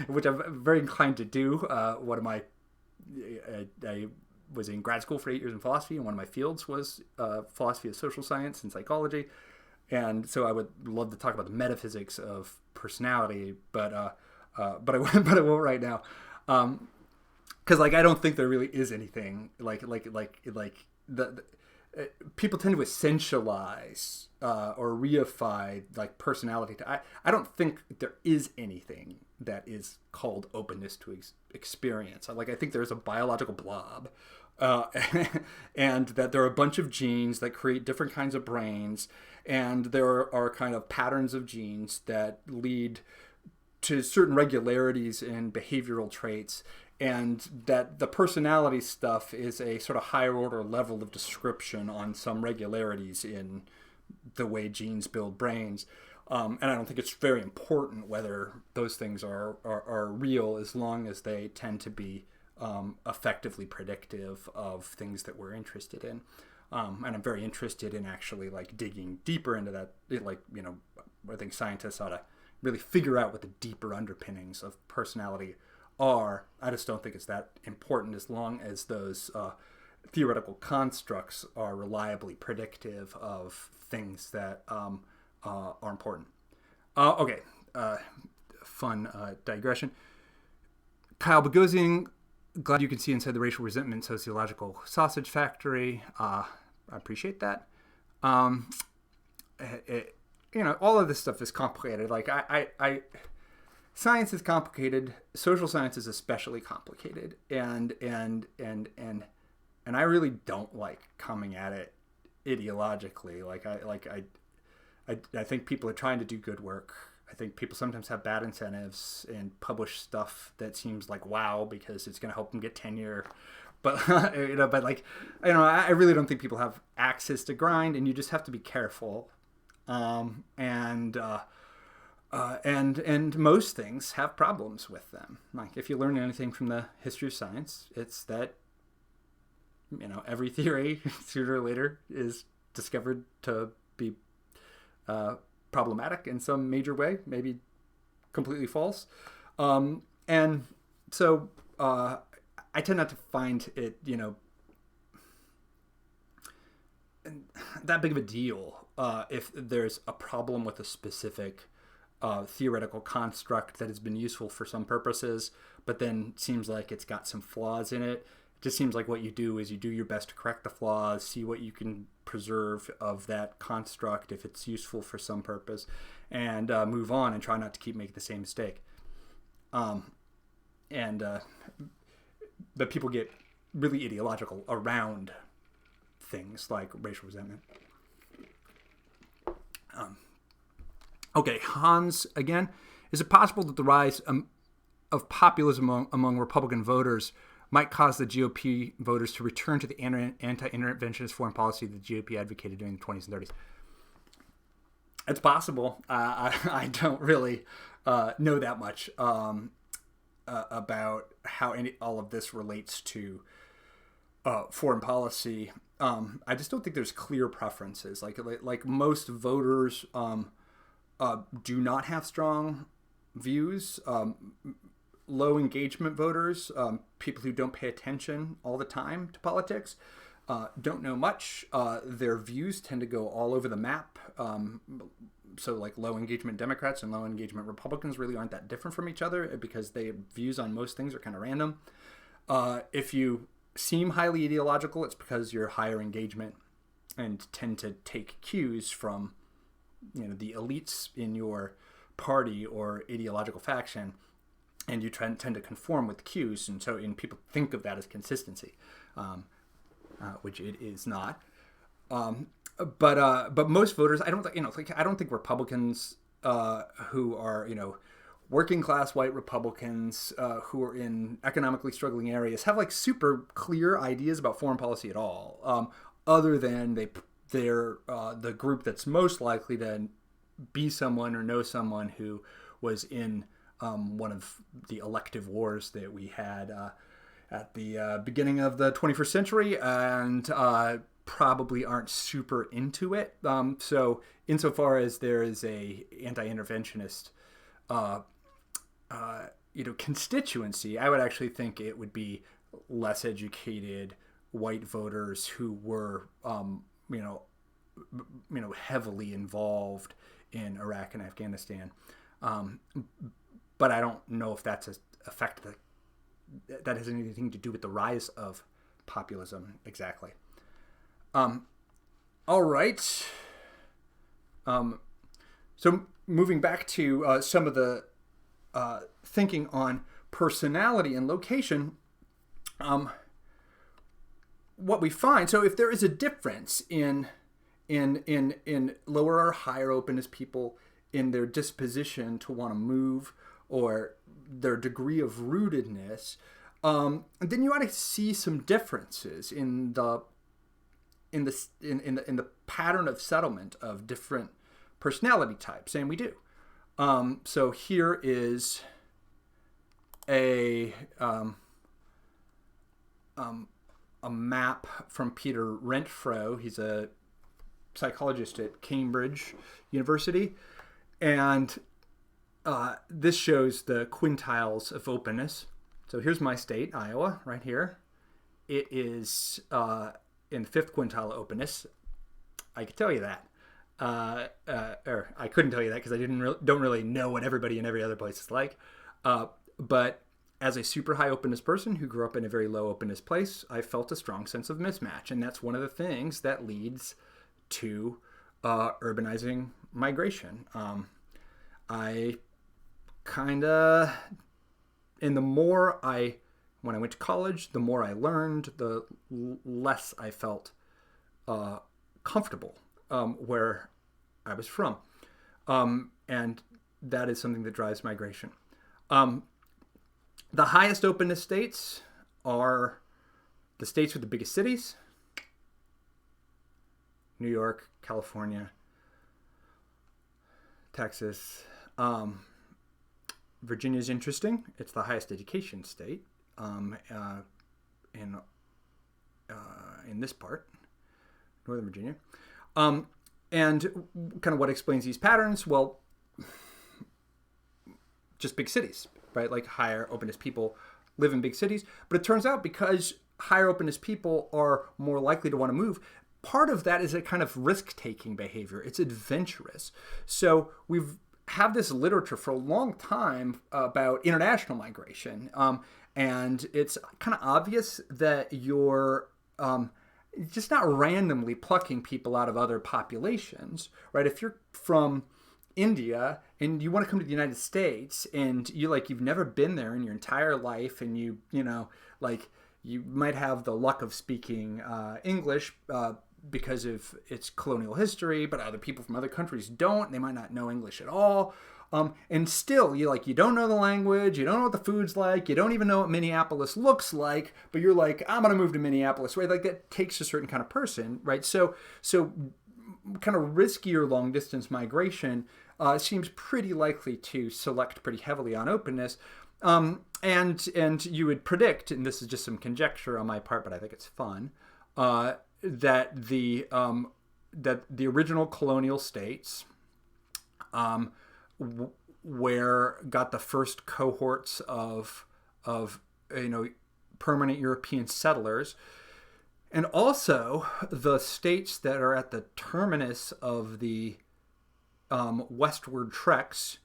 which I'm very inclined to do. I was in grad school for 8 years in philosophy, and one of my fields was philosophy of social science and psychology. And so I would love to talk about the metaphysics of personality, but I won't right now, because I don't think there really is anything people tend to essentialize or reify personality. I don't think there is anything that is called openness to experience. I think there's a biological blob, and that there are a bunch of genes that create different kinds of brains, and there are kind of patterns of genes that lead to certain regularities in behavioral traits, and that the personality stuff is a sort of higher order level of description on some regularities in the way genes build brains. And I don't think it's very important whether those things are real, as long as they tend to be effectively predictive of things that we're interested in. And I'm very interested in actually digging deeper into that. I think scientists ought to really figure out what the deeper underpinnings of personality are. I just don't think it's that important, as long as those theoretical constructs are reliably predictive of things that are important. Okay, fun digression. Kyle Bogosian, glad you can see inside the racial resentment sociological sausage factory. I appreciate that. All of this stuff is complicated. Science is complicated. Social science is especially complicated, and I really don't like coming at it ideologically. I think people are trying to do good work. I think people sometimes have bad incentives and publish stuff that seems like wow because it's going to help them get tenure. But I really don't think people have axes to grind, and you just have to be careful. And most things have problems with them. Like if you learn anything from the history of science, it's that every theory sooner or later is discovered to be problematic in some major way, maybe completely false. And so I tend not to find it, that big of a deal if there's a problem with a specific theoretical construct that has been useful for some purposes, but then seems like it's got some flaws in it. It just seems like what you do is you do your best to correct the flaws, see what you can preserve of that construct if it's useful for some purpose, and move on and try not to keep making the same mistake. But people get really ideological around things like racial resentment. Okay, Hans again. Is it possible that the rise of populism among Republican voters might cause the GOP voters to return to the anti-interventionist foreign policy that the GOP advocated during the 20s and 30s? It's possible. I don't really know that much about how all of this relates to foreign policy. I just don't think there's clear preferences. Like most voters do not have strong views. Low engagement voters, people who don't pay attention all the time to politics, don't know much. Their views tend to go all over the map. So like low engagement Democrats and low engagement Republicans really aren't that different from each other because their views on most things are kind of random. If you seem highly ideological, it's because you're higher engagement and tend to take cues from the elites in your party or ideological faction, and you tend to conform with cues, and people think of that as consistency, which it is not. But most voters, I don't think Republicans who are working class white Republicans who are in economically struggling areas have like super clear ideas about foreign policy at all, other than they're the group that's most likely to be someone or know someone who was in one of the elective wars that we had at the beginning of the 21st century, and probably aren't super into it. So insofar as there is a anti-interventionist constituency, I would actually think it would be less educated white voters who were heavily involved in Iraq and Afghanistan. But I don't know if that's an effect that has anything to do with the rise of populism exactly. All right. So moving back to some of the thinking on personality and location, what we find, so if there is a difference in lower or higher openness people in their disposition to want to move or their degree of rootedness, then you ought to see some differences in the pattern of settlement of different personality types, and we do. So here is a map from Peter Renfro. He's a psychologist at Cambridge University, and this shows the quintiles of openness. So here's my state, Iowa, right here. It is in the fifth quintile of openness. I could tell you that. Or I couldn't tell you that because I don't really know what everybody in every other place is like. But as a super high openness person who grew up in a very low openness place, I felt a strong sense of mismatch. And that's one of the things that leads to urbanizing migration. I kind of, and when I went to college, the more I learned, the less I felt comfortable where I was from. And that is something that drives migration. The highest openness states are the states with the biggest cities: New York, California, Texas, Virginia's interesting. It's the highest education state in this part, Northern Virginia. And kind of what explains these patterns? Well, just big cities, right? Like higher openness people live in big cities. But it turns out because higher openness people are more likely to want to move, part of that is a kind of risk-taking behavior. It's adventurous. So we've have this literature for a long time about international migration. And it's kind of obvious that you're just not randomly plucking people out of other populations, right? If you're from India and you want to come to the United States and you've never been there in your entire life, and you might have the luck of speaking English because of its colonial history, but other people from other countries don't. They might not know English at all. And still, you don't know the language, you don't know what the food's like, you don't even know what Minneapolis looks like, but you're like, I'm going to move to Minneapolis, right? Like that takes a certain kind of person, right? So kind of riskier long distance migration seems pretty likely to select pretty heavily on openness. And you would predict, and this is just some conjecture on my part, but I think it's fun, that the original colonial states, where got the first cohorts of permanent European settlers, and also the states that are at the terminus of the westward treks.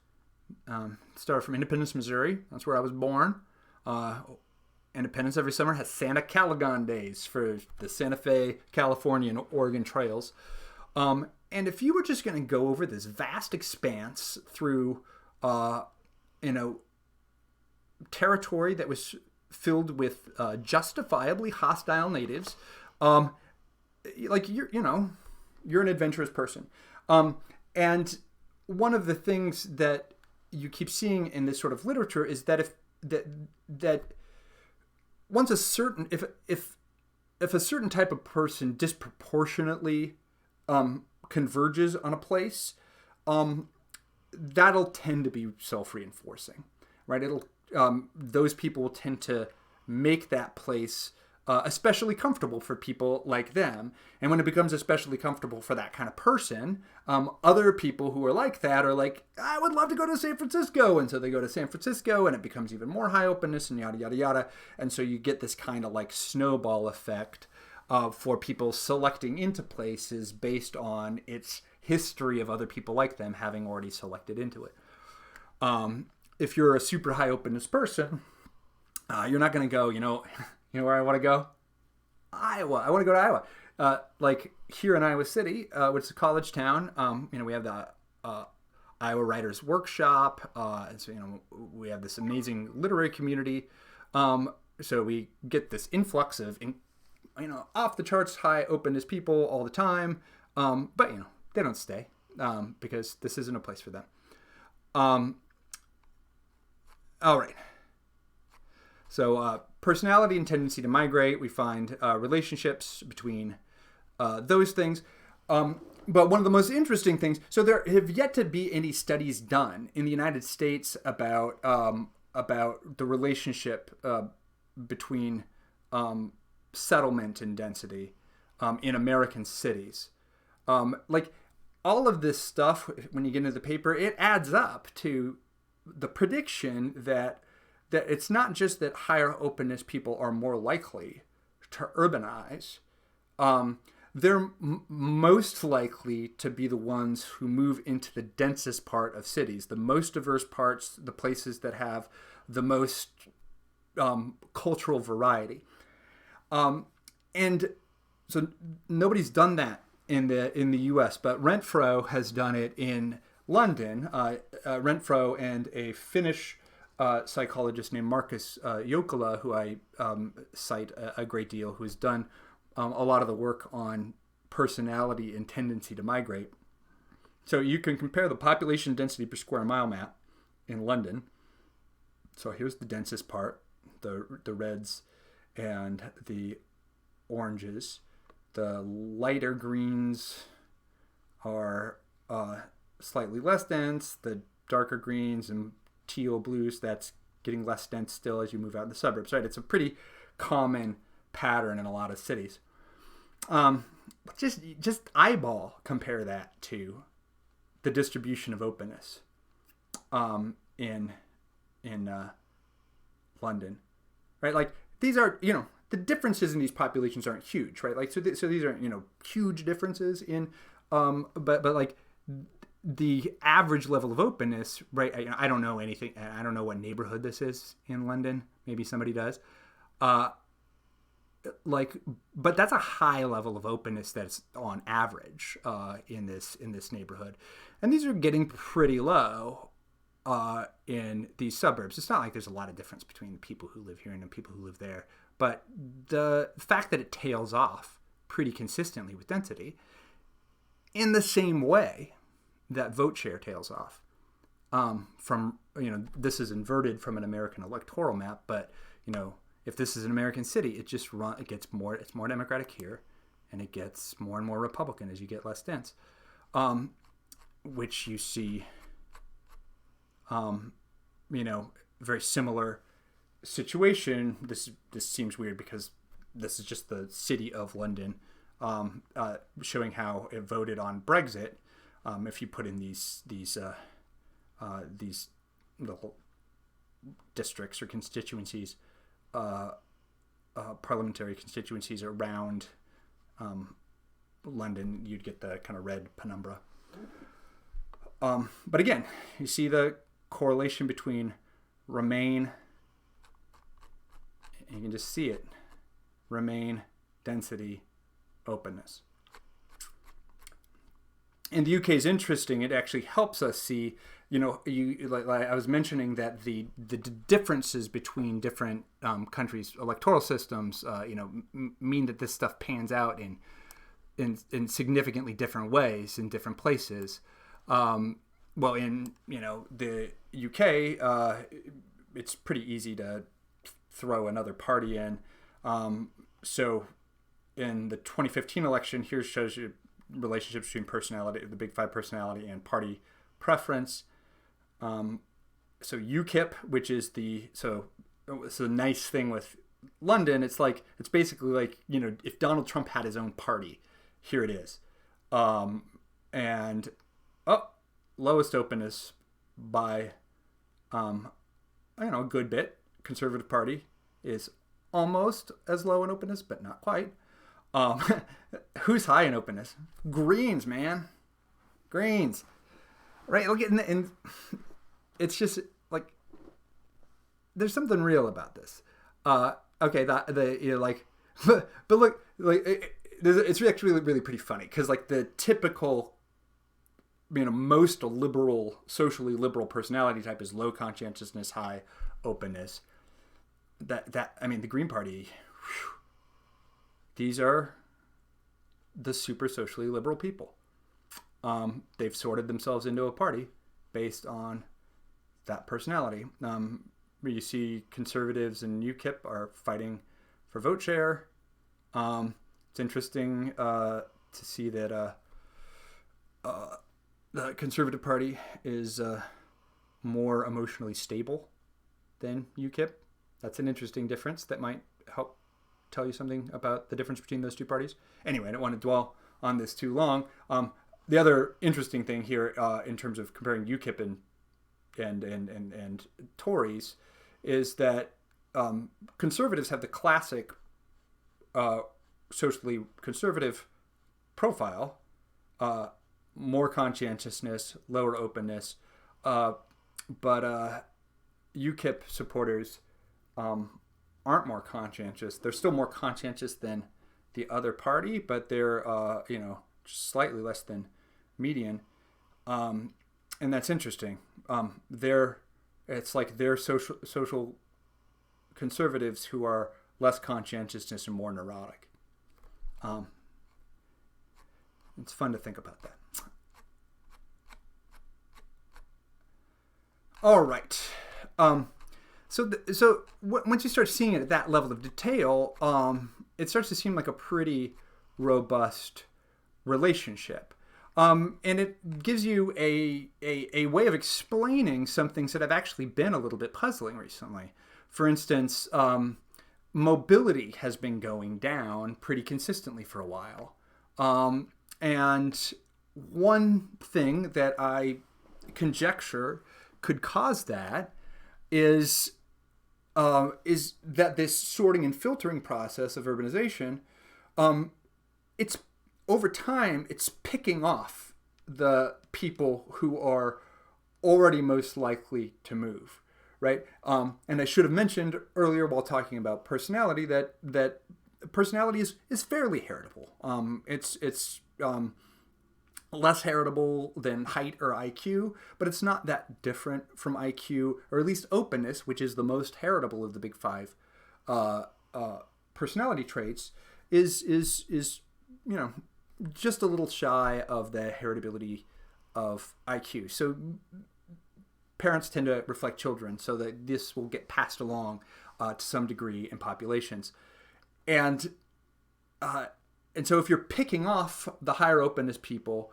Started from Independence, Missouri. That's where I was born. Independence every summer has Santa Caligan days for the Santa Fe, California, and Oregon trails. And if you were just going to go over this vast expanse through, territory that was filled with justifiably hostile natives, you're an adventurous person. And one of the things that you keep seeing in this sort of literature is that if once a certain if a certain type of person disproportionately converges on a place, that'll tend to be self-reinforcing, right? Those people will tend to make that place especially comfortable for people like them. And when it becomes especially comfortable for that kind of person, other people who are like that are like, I would love to go to San Francisco. And so they go to San Francisco, and it becomes even more high openness and yada, yada, yada. And so you get this kind of like snowball effect for people selecting into places based on its history of other people like them having already selected into it. If you're a super high openness person, you're not going to go, you know where I want to go? Iowa. I want to go to Iowa. Like here in Iowa City, which is a college town, we have the Iowa Writers Workshop. And so, we have this amazing literary community. So we get this influx of, off the charts high openness people all the time. But, they don't stay because this isn't a place for them. All right. So personality and tendency to migrate, we find relationships between those things. But one of the most interesting things, so there have yet to be any studies done in the United States about the relationship between settlement and density in American cities. Like all of this stuff, when you get into the paper, it adds up to the prediction that it's not just that higher openness people are more likely to urbanize. They're most likely to be the ones who move into the densest part of cities, the most diverse parts, the places that have the most cultural variety. And so nobody's done that in the U.S., but Renfro has done it in London. Renfro and a Finnish psychologist named Markus Jokela, who I cite a great deal, who's done a lot of the work on personality and tendency to migrate. So you can compare the population density per square mile map in London. So here's the densest part, the reds and the oranges. The lighter greens are slightly less dense. The darker greens and teal blues, that's getting less dense still as you move out in the suburbs, right? It's a pretty common pattern in a lot of cities. Just eyeball compare that to the distribution of openness in London, right? Like these are, the differences in these populations aren't huge, right? Like so these aren't huge differences in, but like the average level of openness, right? I don't know anything. I don't know what neighborhood this is in London. Maybe somebody does. But that's a high level of openness that's on average in this neighborhood, and these are getting pretty low in these suburbs. It's not like there's a lot of difference between the people who live here and the people who live there, but the fact that it tails off pretty consistently with density, in the same way that vote share tails off from this is inverted from an American electoral map, but if this is an American city, it's more Democratic here, and it gets more and more Republican as you get less dense, which you see, very similar situation. This seems weird because this is just the city of London, showing how it voted on Brexit. If you put in these little districts or constituencies, parliamentary constituencies around London, you'd get the kind of red penumbra. But again, you see the correlation between Remain, and you can just see it, Remain, density, openness. And the UK is interesting. It actually helps us see, like I was mentioning that the differences between different countries' electoral systems, mean that this stuff pans out in significantly different ways in different places. Well, in the UK, it's pretty easy to throw another party in. So in the 2015 election, here shows you relationships between personality, the big five personality, and party preference. So UKIP, which is the nice thing with London, it's basically like, if Donald Trump had his own party, here it is. And lowest openness by a good bit. Conservative Party is almost as low in openness, but not quite. Who's high in openness? Greens, man. Greens. Right? Look, and it's just like there's something real about this. Okay, but look, it's actually really pretty funny because like the typical, most liberal, socially liberal personality type is low conscientiousness, high openness. The Green Party. Whew, these are the super socially liberal people. They've sorted themselves into a party based on that personality. You see conservatives and UKIP are fighting for vote share. It's interesting to see that the Conservative Party is more emotionally stable than UKIP. That's an interesting difference that might help tell you something about the difference between those two parties. Anyway, I don't want to dwell on this too long. The other interesting thing here, in terms of comparing UKIP and Tories, is that conservatives have the classic socially conservative profile, more conscientiousness, lower openness, but UKIP supporters aren't more conscientious. They're still more conscientious than the other party, but they're just slightly less than median, and that's interesting. It's like they're social conservatives who are less conscientious and more neurotic. It's fun to think about that. All right. So once you start seeing it at that level of detail, it starts to seem like a pretty robust relationship. And it gives you a way of explaining some things that have actually been a little bit puzzling recently. For instance, mobility has been going down pretty consistently for a while. And one thing that I conjecture could cause that is that this sorting and filtering process of urbanization, it's over time, it's picking off the people who are already most likely to move, right? And I should have mentioned earlier while talking about personality that personality is fairly heritable. It's less heritable than height or IQ, but it's not that different from IQ, or at least openness, which is the most heritable of the big five personality traits, is just a little shy of the heritability of IQ. So parents tend to reflect children, so that this will get passed along to some degree in populations, and so if you're picking off the higher openness people,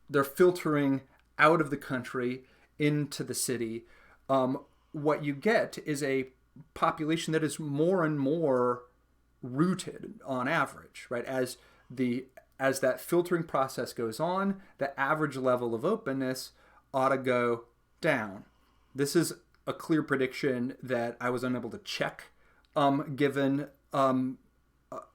they're filtering out of the country into the city. What you get is a population that is more and more rooted on average, right? As that filtering process goes on, the average level of openness ought to go down. This is a clear prediction that I was unable to check, given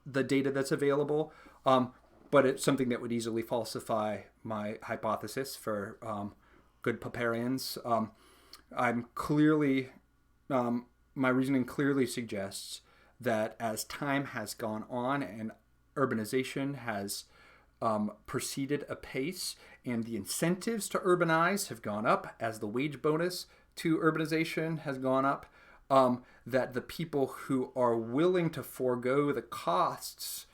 the data that's available, but it's something that would easily falsify my hypothesis for good Popperians. My reasoning clearly suggests that as time has gone on and urbanization has proceeded apace, and the incentives to urbanize have gone up as the wage bonus to urbanization has gone up, that the people who are willing to forego the costs,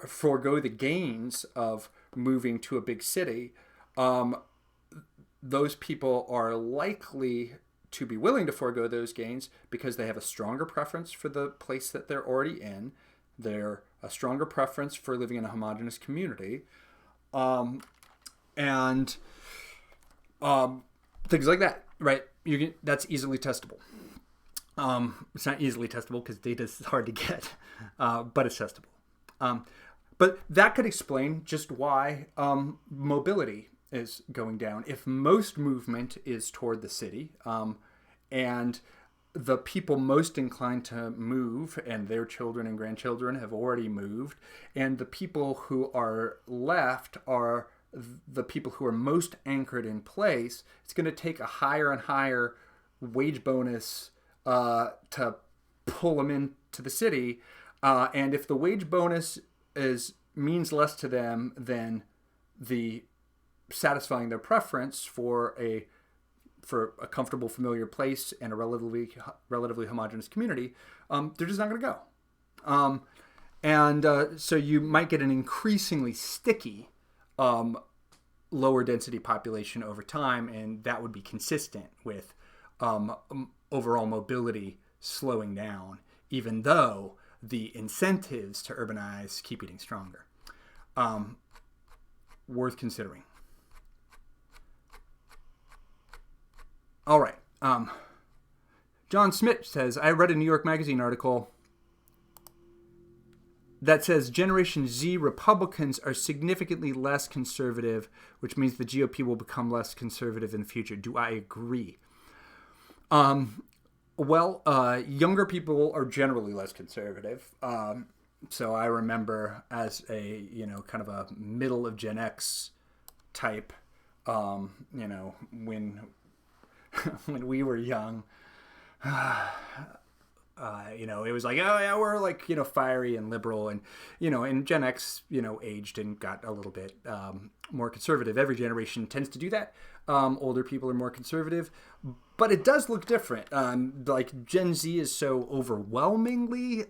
forego the gains of moving to a big city, those people are likely to be willing to forego those gains because they have a stronger preference for the place that they're already in. They're a stronger preference for living in a homogenous community, and things like that, right? That's easily testable. It's not easily testable because data is hard to get, but it's testable. But that could explain just why mobility is going down. If most movement is toward the city, and the people most inclined to move and their children and grandchildren have already moved, and the people who are left are the people who are most anchored in place, it's going to take a higher and higher wage bonus to pull them into the city. And if the wage bonus means less to them than the satisfying their preference for a comfortable, familiar place and a relatively homogenous community, they're just not going to go. So you might get an increasingly sticky lower density population over time, and that would be consistent with overall mobility slowing down, even though the incentives to urbanize keep getting stronger. Worth considering. All right. John Smith says, I read a New York Magazine article that says Generation Z Republicans are significantly less conservative, which means the GOP will become less conservative in the future. Do I agree? Well, younger people are generally less conservative. So I remember as a, kind of a middle of Gen X type, when we were young, it was like, oh yeah, we're like, fiery and liberal, and, and Gen X, aged and got a little bit more conservative. Every generation tends to do that. Older people are more conservative, but it does look different. Like Gen Z is so overwhelmingly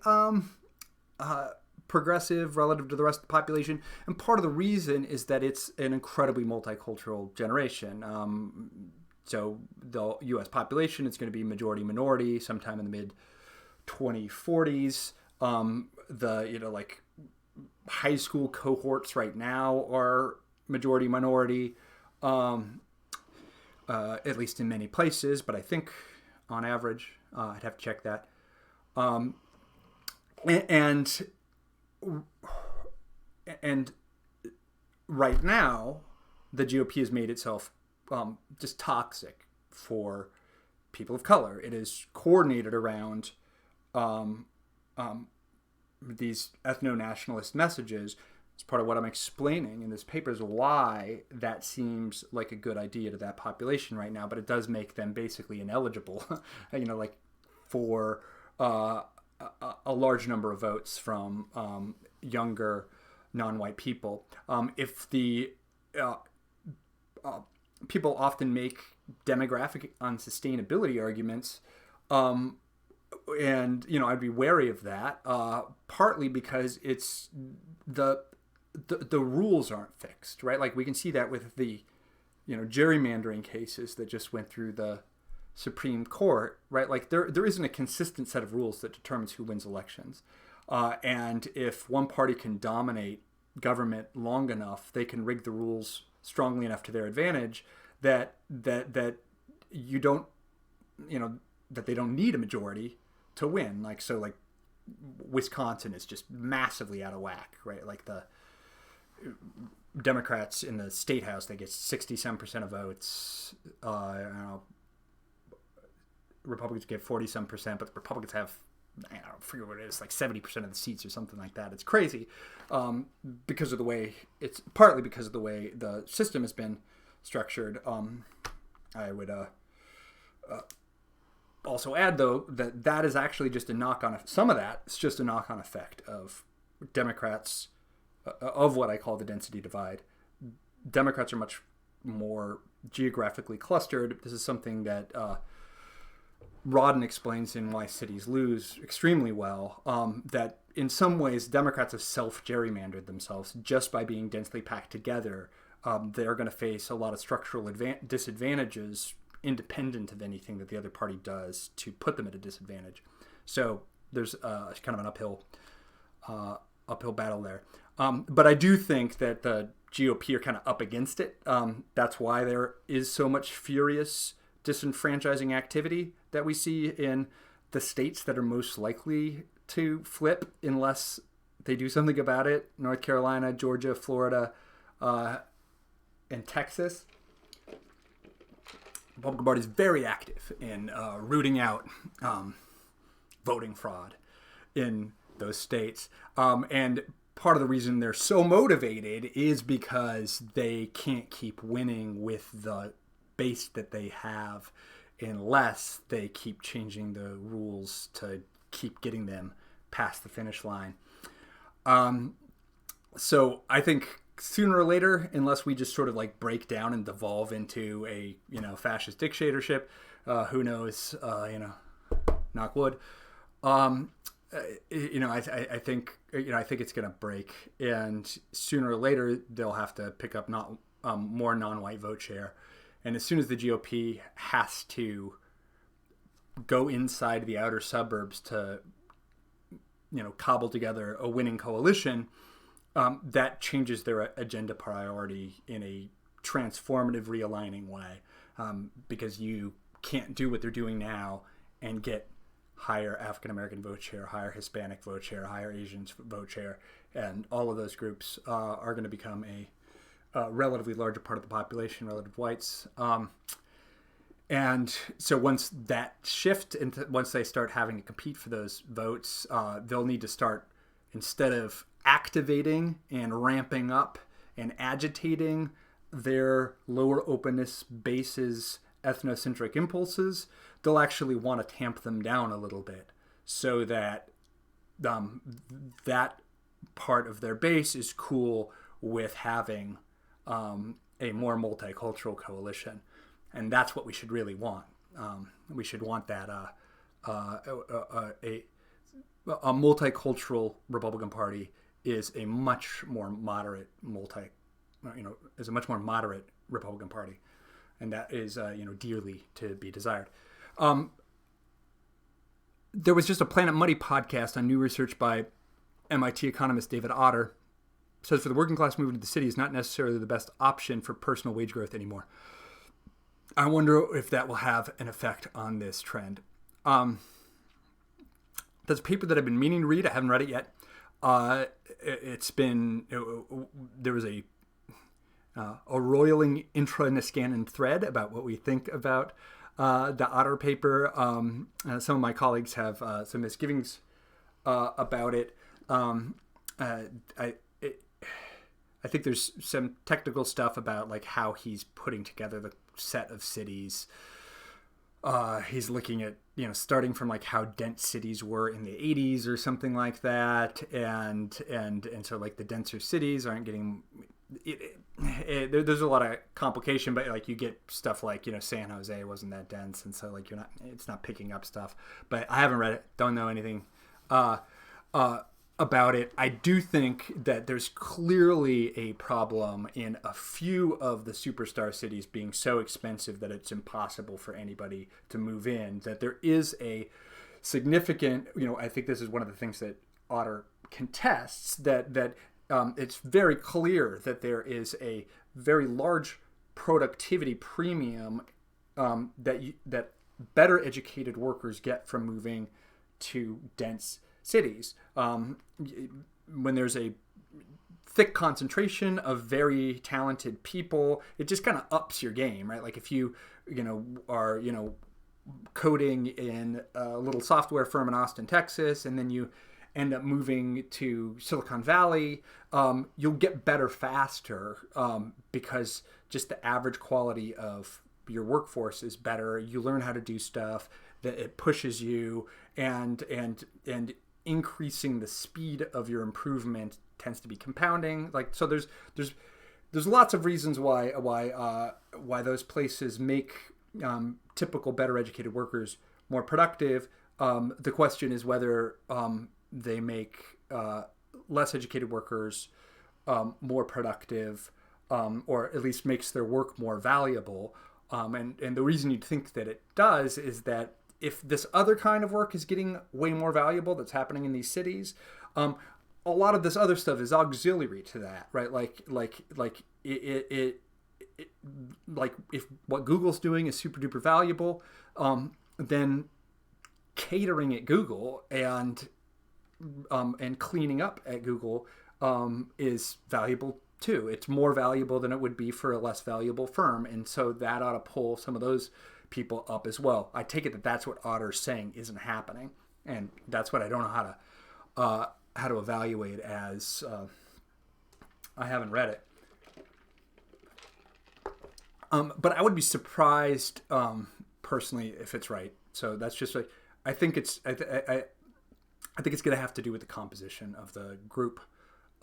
progressive relative to the rest of the population, and part of the reason is that it's an incredibly multicultural generation. So the U.S. population is going to be majority-minority sometime in the mid-2040s. The high school cohorts right now are majority minority, at least in many places, but I think on average, I'd have to check that. And right now, the GOP has made itself just toxic for people of color. It is coordinated around these ethno-nationalist messages. It's part of what I'm explaining in this paper is why that seems like a good idea to that population right now, but it does make them basically ineligible, like for a large number of votes from younger non-white people. If the people often make demographic unsustainability arguments, and I'd be wary of that, partly because it's the rules aren't fixed, right? Like we can see that with the gerrymandering cases that just went through the Supreme Court, right? Like there isn't a consistent set of rules that determines who wins elections, and if one party can dominate government long enough, they can rig the rules strongly enough to their advantage that you don't that they don't need a majority to win. Like Wisconsin is just massively out of whack, right? Like the Democrats in the state house, they get 67% of votes. Republicans get 40-some%, but the Republicans have, I forget what it is, like 70% of the seats or something like that. It's crazy, because of the way it's partly because of the way the system has been structured. I would also add, though, that is actually just a knock-on. Some of that is just a knock-on effect of Democrats, of what I call the density divide. Democrats are much more geographically clustered. This is something that Rodden explains in Why Cities Lose extremely well, that in some ways Democrats have self-gerrymandered themselves just by being densely packed together. They're going to face a lot of structural disadvantages independent of anything that the other party does to put them at a disadvantage. So there's kind of an uphill battle there. But I do think that the GOP are kind of up against it. That's why there is so much furious disenfranchising activity that we see in the states that are most likely to flip unless they do something about it. North Carolina, Georgia, Florida, and Texas. The Republican Party is very active in rooting out voting fraud in those states. And part of the reason they're so motivated is because they can't keep winning with the base that they have unless they keep changing the rules to keep getting them past the finish line. So I think sooner or later, unless we just sort of like break down and devolve into a fascist dictatorship, who knows? Knock wood. I think it's going to break, and sooner or later they'll have to pick up more non-white vote share, and as soon as the GOP has to go inside the outer suburbs to cobble together a winning coalition, that changes their agenda priority in a transformative, realigning way, because you can't do what they're doing now and get higher African-American vote share, higher Hispanic vote share, higher Asian vote share, and all of those groups are going to become a relatively larger part of the population relative to whites. And so once that shift, once they start having to compete for those votes, they'll need to start, instead of activating and ramping up and agitating their lower openness bases, ethnocentric impulses, they'll actually want to tamp them down a little bit so that that part of their base is cool with having a more multicultural coalition. And that's what we should really want. We should want that a multicultural Republican Party is a much more moderate Republican Party, and that is dearly to be desired. There was just a Planet Money podcast on new research by MIT economist David Otter, says for the working class, moving to the city is not necessarily the best option for personal wage growth anymore. I wonder if that will have an effect on this trend. That's a paper that I've been meaning to read. I haven't read it yet. There was a roiling intra-Niskanen thread about what we think about the Otter paper. Some of my colleagues have some misgivings about it. I think there's some technical stuff about like how he's putting together the set of cities. He's looking at, starting from like how dense cities were in the 80s or something like that, and so like the denser cities aren't getting. There's a lot of complication, but like you get stuff like San Jose wasn't that dense, and so like it's not picking up stuff. But I haven't read it, don't know anything about it. I do think that there's clearly a problem in a few of the superstar cities being so expensive that it's impossible for anybody to move in. That there is a significant, I think this is one of the things that Otter contests, that it's very clear that there is a very large productivity premium that better educated workers get from moving to dense cities. When there's a thick concentration of very talented people, it just kind of ups your game, right? Like if you are coding in a little software firm in Austin, Texas, and then you end up moving to Silicon Valley, you'll get better faster because just the average quality of your workforce is better. You learn how to do stuff that it pushes you, and increasing the speed of your improvement tends to be compounding. Like, so there's lots of reasons why those places make typical better educated workers more productive. The question is whether they make less educated workers more productive, or at least makes their work more valuable. And the reason you'd think that it does is that if this other kind of work is getting way more valuable that's happening in these cities, a lot of this other stuff is auxiliary to that, right? Like if what Google's doing is super duper valuable, then catering at Google and cleaning up at Google is valuable too. It's more valuable than it would be for a less valuable firm, and so that ought to pull some of those people up as well. I take it that that's what Otter's saying isn't happening, and that's what I don't know how to evaluate as I haven't read it. But I would be surprised personally if it's right. So that's just like I think it's going to have to do with the composition of the group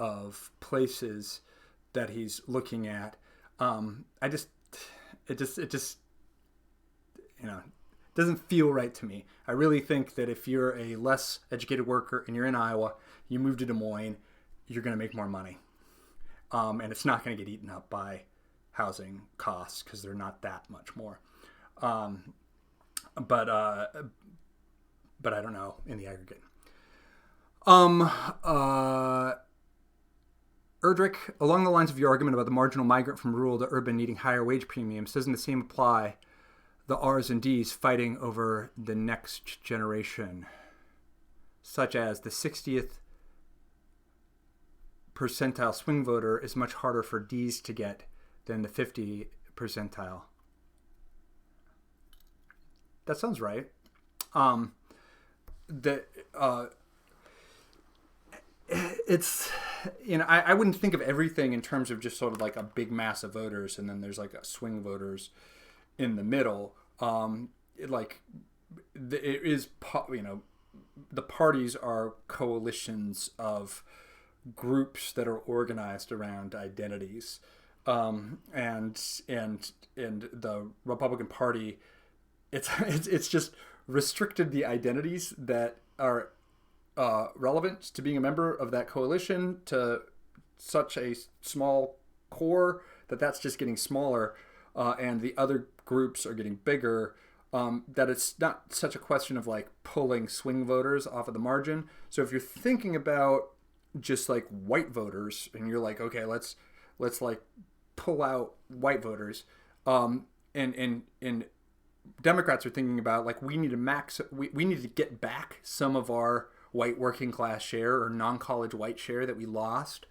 of places that he's looking at. It just doesn't feel right to me. I really think that if you're a less educated worker and you're in Iowa, you move to Des Moines, you're going to make more money. And it's not going to get eaten up by housing costs because they're not that much more. But I don't know in the aggregate. Erdrich, along the lines of your argument about the marginal migrant from rural to urban needing higher wage premiums, doesn't the same apply the R's and D's fighting over the next generation, such as the 60th percentile swing voter is much harder for D's to get than the 50 percentile? That sounds right. It's, I wouldn't think of everything in terms of just sort of like a big mass of voters and then there's like a swing voters in the middle. The parties are coalitions of groups that are organized around identities, and the Republican Party, it's just restricted the identities that are relevant to being a member of that coalition to such a small core that's just getting smaller, and the other groups are getting bigger, that it's not such a question of like pulling swing voters off of the margin. So if you're thinking about just like white voters, and you're like, okay, let's like pull out white voters, and Democrats are thinking about like we need to get back some of our white working class share or non-college white share that we lost.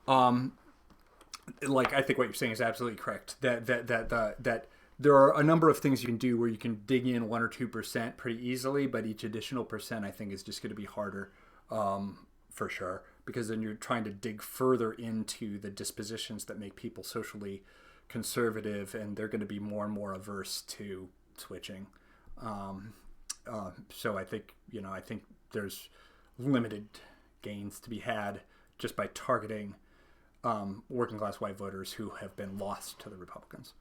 Like I think what you're saying is absolutely correct. That there are a number of things you can do where you can dig in 1 or 2% pretty easily, but each additional percent I think is just going to be harder, for sure, because then you're trying to dig further into the dispositions that make people socially conservative, and they're going to be more and more averse to switching. So I think there's limited gains to be had just by targeting working class white voters who have been lost to the Republicans.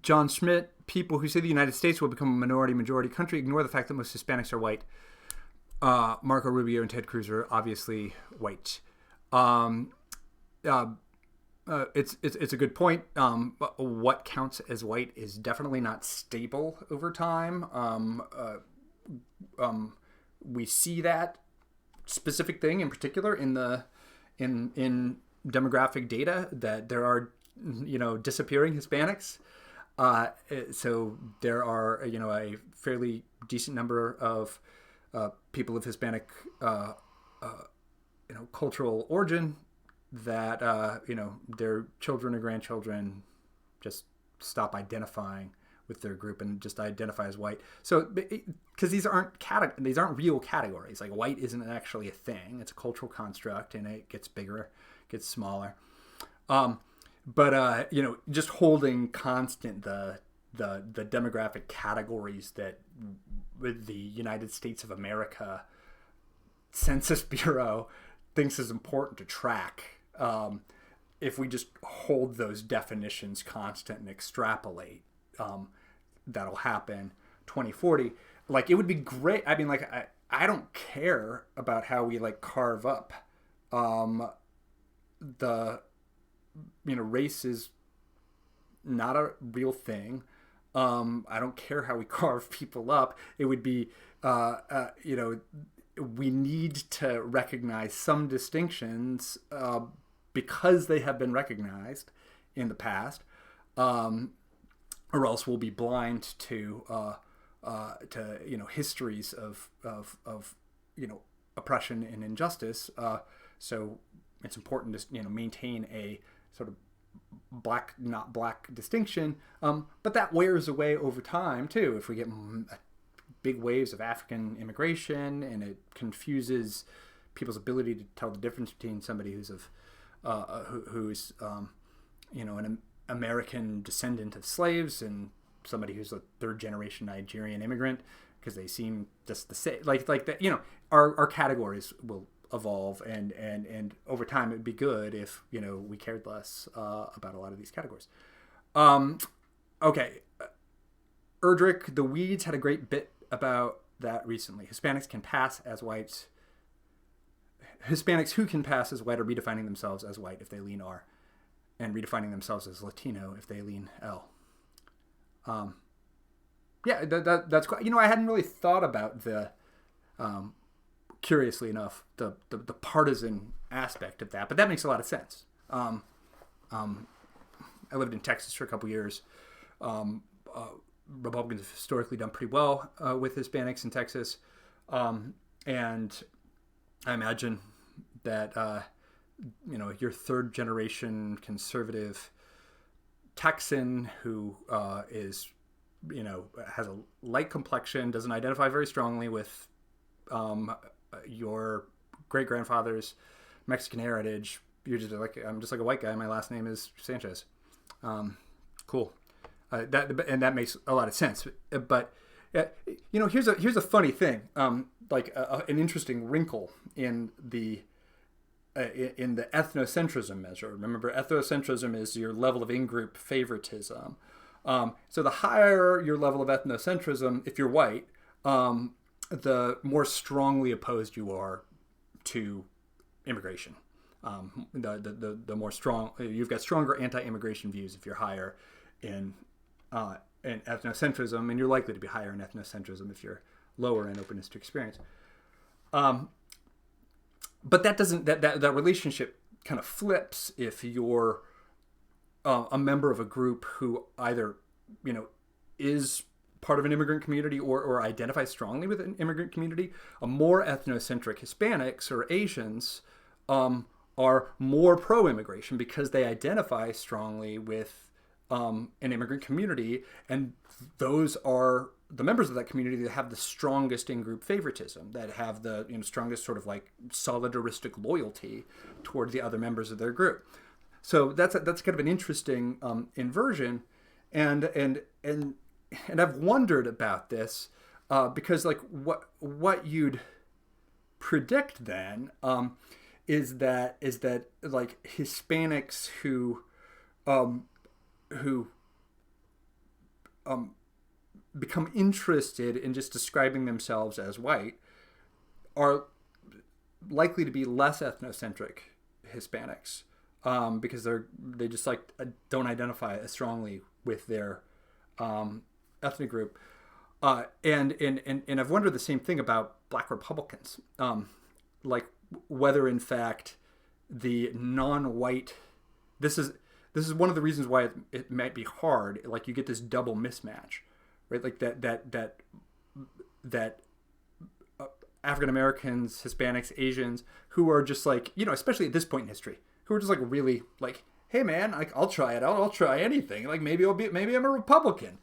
John Schmidt, people who say the United States will become a majority country ignore the fact that most Hispanics are white. Marco Rubio and Ted Cruz are obviously white. It's a good point. What counts as white is definitely not stable over time. We see that specific thing in particular in demographic data, that there are disappearing Hispanics. So there are a fairly decent number of people of Hispanic cultural origin that their children or grandchildren just stop identifying with their group and just identify as white. So because these aren't real categories. Like white isn't actually a thing. It's a cultural construct, and it gets bigger, gets smaller. But just holding constant the demographic categories that the United States of America Census Bureau thinks is important to track. If we just hold those definitions constant and extrapolate, that'll happen 2040. Like, it would be great. I mean, like, I don't care about how we like carve up the race is not a real thing. I don't care how we carve people up. It would be we need to recognize some distinctions because they have been recognized in the past, or else we'll be blind to histories of oppression and injustice. So it's important to maintain a sort of black not black distinction, but that wears away over time too. If we get big waves of African immigration, and it confuses people's ability to tell the difference between somebody who's an American descendant of slaves and somebody who's a third generation Nigerian immigrant, because they seem just the same. Like that, our categories will evolve, and over time it'd be good if we cared less about a lot of these categories. Okay, Erdrich the Weeds had a great bit about that recently. Hispanics can pass as whites. Hispanics who can pass as white are redefining themselves as white if they lean R, and redefining themselves as Latino if they lean L. That's quite, I hadn't really thought about the curiously enough, the partisan aspect of that, but that makes a lot of sense. I lived in Texas for a couple years. Republicans have historically done pretty well with Hispanics in Texas, and I imagine that your third generation conservative Texan who is has a light complexion, doesn't identify very strongly with your great grandfather's Mexican heritage. You're just like, I'm just like a white guy. My last name is Sanchez. Cool. That makes a lot of sense. But here's a funny thing. An interesting wrinkle in the ethnocentrism measure. Remember, ethnocentrism is your level of in-group favoritism. So the higher your level of ethnocentrism, if you're white, the more strongly opposed you are to immigration. The more strong you've got stronger anti-immigration views if you're higher in ethnocentrism, and you're likely to be higher in ethnocentrism if you're lower in openness to experience. but that doesn't that relationship kind of flips if you're a member of a group who either is part of an immigrant community or identifies strongly with an immigrant community. A more ethnocentric Hispanics or Asians are more pro-immigration because they identify strongly with an immigrant community, and those are the members of that community that have the strongest in-group favoritism, that have the strongest sort of like solidaristic loyalty toward the other members of their group. So that's kind of an interesting inversion, and I've wondered about this because like what you'd predict then is that like Hispanics who become interested in just describing themselves as white are likely to be less ethnocentric Hispanics because they just like don't identify as strongly with their ethnic group. And I've wondered the same thing about Black Republicans, like whether in fact the non-white, this is one of the reasons why it might be hard. Like you get this double mismatch, right? Like that African Americans, Hispanics, Asians who are just like, especially at this point in history, who are just like really like, hey man, like I'll try it out. I'll try anything. Like maybe I'm a Republican,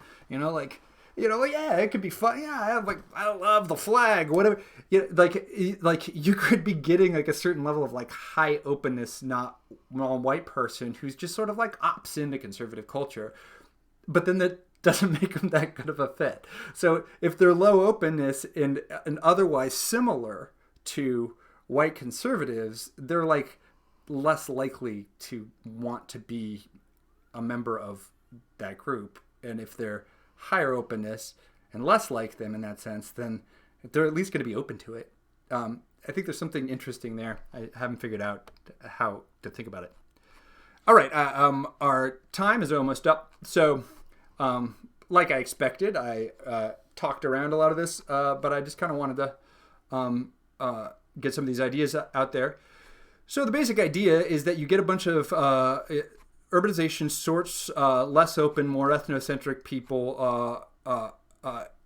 yeah, it could be fun. Yeah, I love the flag, whatever. Like you could be getting like a certain level of like high openness, not non-white person who's just sort of like opts into conservative culture, but then that doesn't make them that good of a fit. So if they're low openness and otherwise similar to white conservatives, they're like less likely to want to be a member of that group. And if they're higher openness and less like them in that sense, then they're at least going to be open to it. I think there's something interesting there. I haven't figured out how to think about it. All right, our time is almost up. So, like I expected, I talked around a lot of this, but I just kind of wanted to get some of these ideas out there. So the basic idea is that you get a bunch of urbanization sorts less open, more ethnocentric people.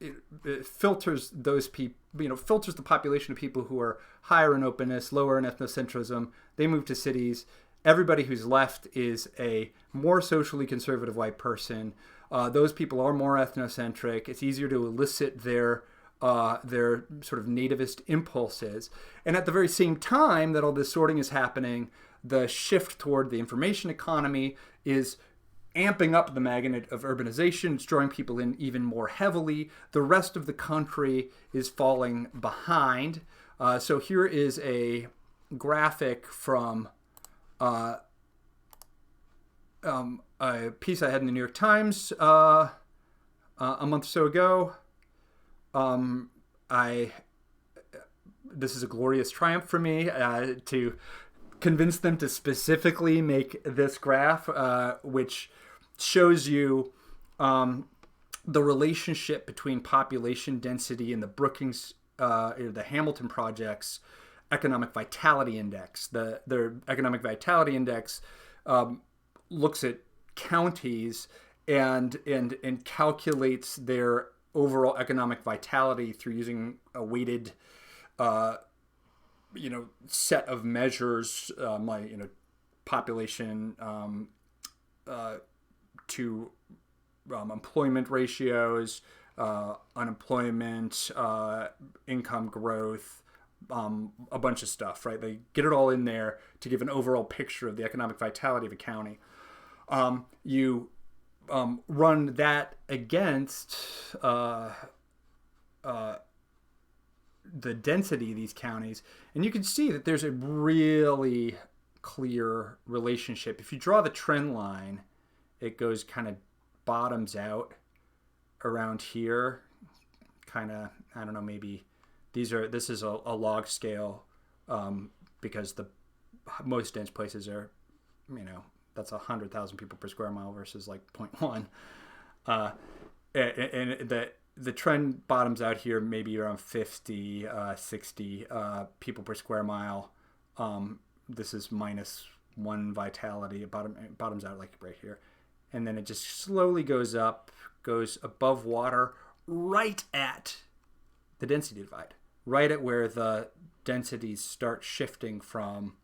It filters those people, filters the population of people who are higher in openness, lower in ethnocentrism. They move to cities. Everybody who's left is a more socially conservative white person. Those people are more ethnocentric. It's easier to elicit their sort of nativist impulses. And at the very same time that all this sorting is happening, the shift toward the information economy is amping up the magnet of urbanization. It's drawing people in even more heavily. The rest of the country is falling behind. So here is a graphic from a piece I had in the New York Times a month or so ago. This is a glorious triumph for me to convince them to specifically make this graph, which shows you the relationship between population density and the Brookings, the Hamilton Project's economic vitality index. Their economic vitality index looks at counties and calculates their overall economic vitality through using a weighted set of measures, like population to employment ratios, unemployment, income growth, a bunch of stuff, right? They get it all in there to give an overall picture of the economic vitality of a county. You run that against the density of these counties, and you can see that there's a really clear relationship. If you draw the trend line, it goes kind of bottoms out around here, kind of, I don't know, maybe this is a log scale, because the most dense places are, that's 100,000 people per square mile versus like 0.1. And the trend bottoms out here maybe around 50, 60 people per square mile. This is -1 vitality. It bottoms out like right here. And then it just slowly goes up, goes above water, right at the density divide, right at where the densities start shifting from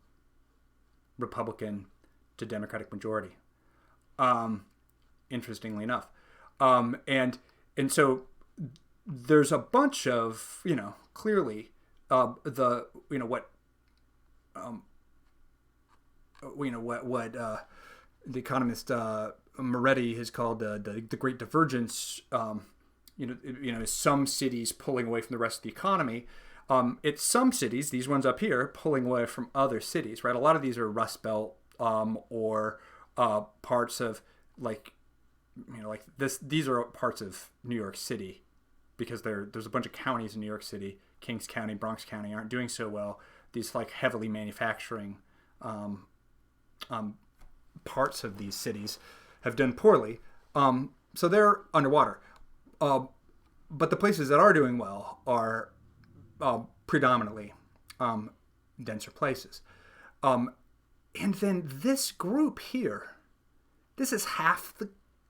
Republican to Democratic majority. Interestingly enough. And so there's a bunch of, clearly what the economist Moretti has called the Great Divergence. Some cities pulling away from the rest of the economy. It's some cities, these ones up here, pulling away from other cities, right? A lot of these are Rust Belt or parts of like this. These are parts of New York City because there's a bunch of counties in New York City. Kings County, Bronx County aren't doing so well. These like heavily manufacturing parts of these cities have done poorly. So they're underwater. But the places that are doing well are predominantly denser places. And then this group here, this is half the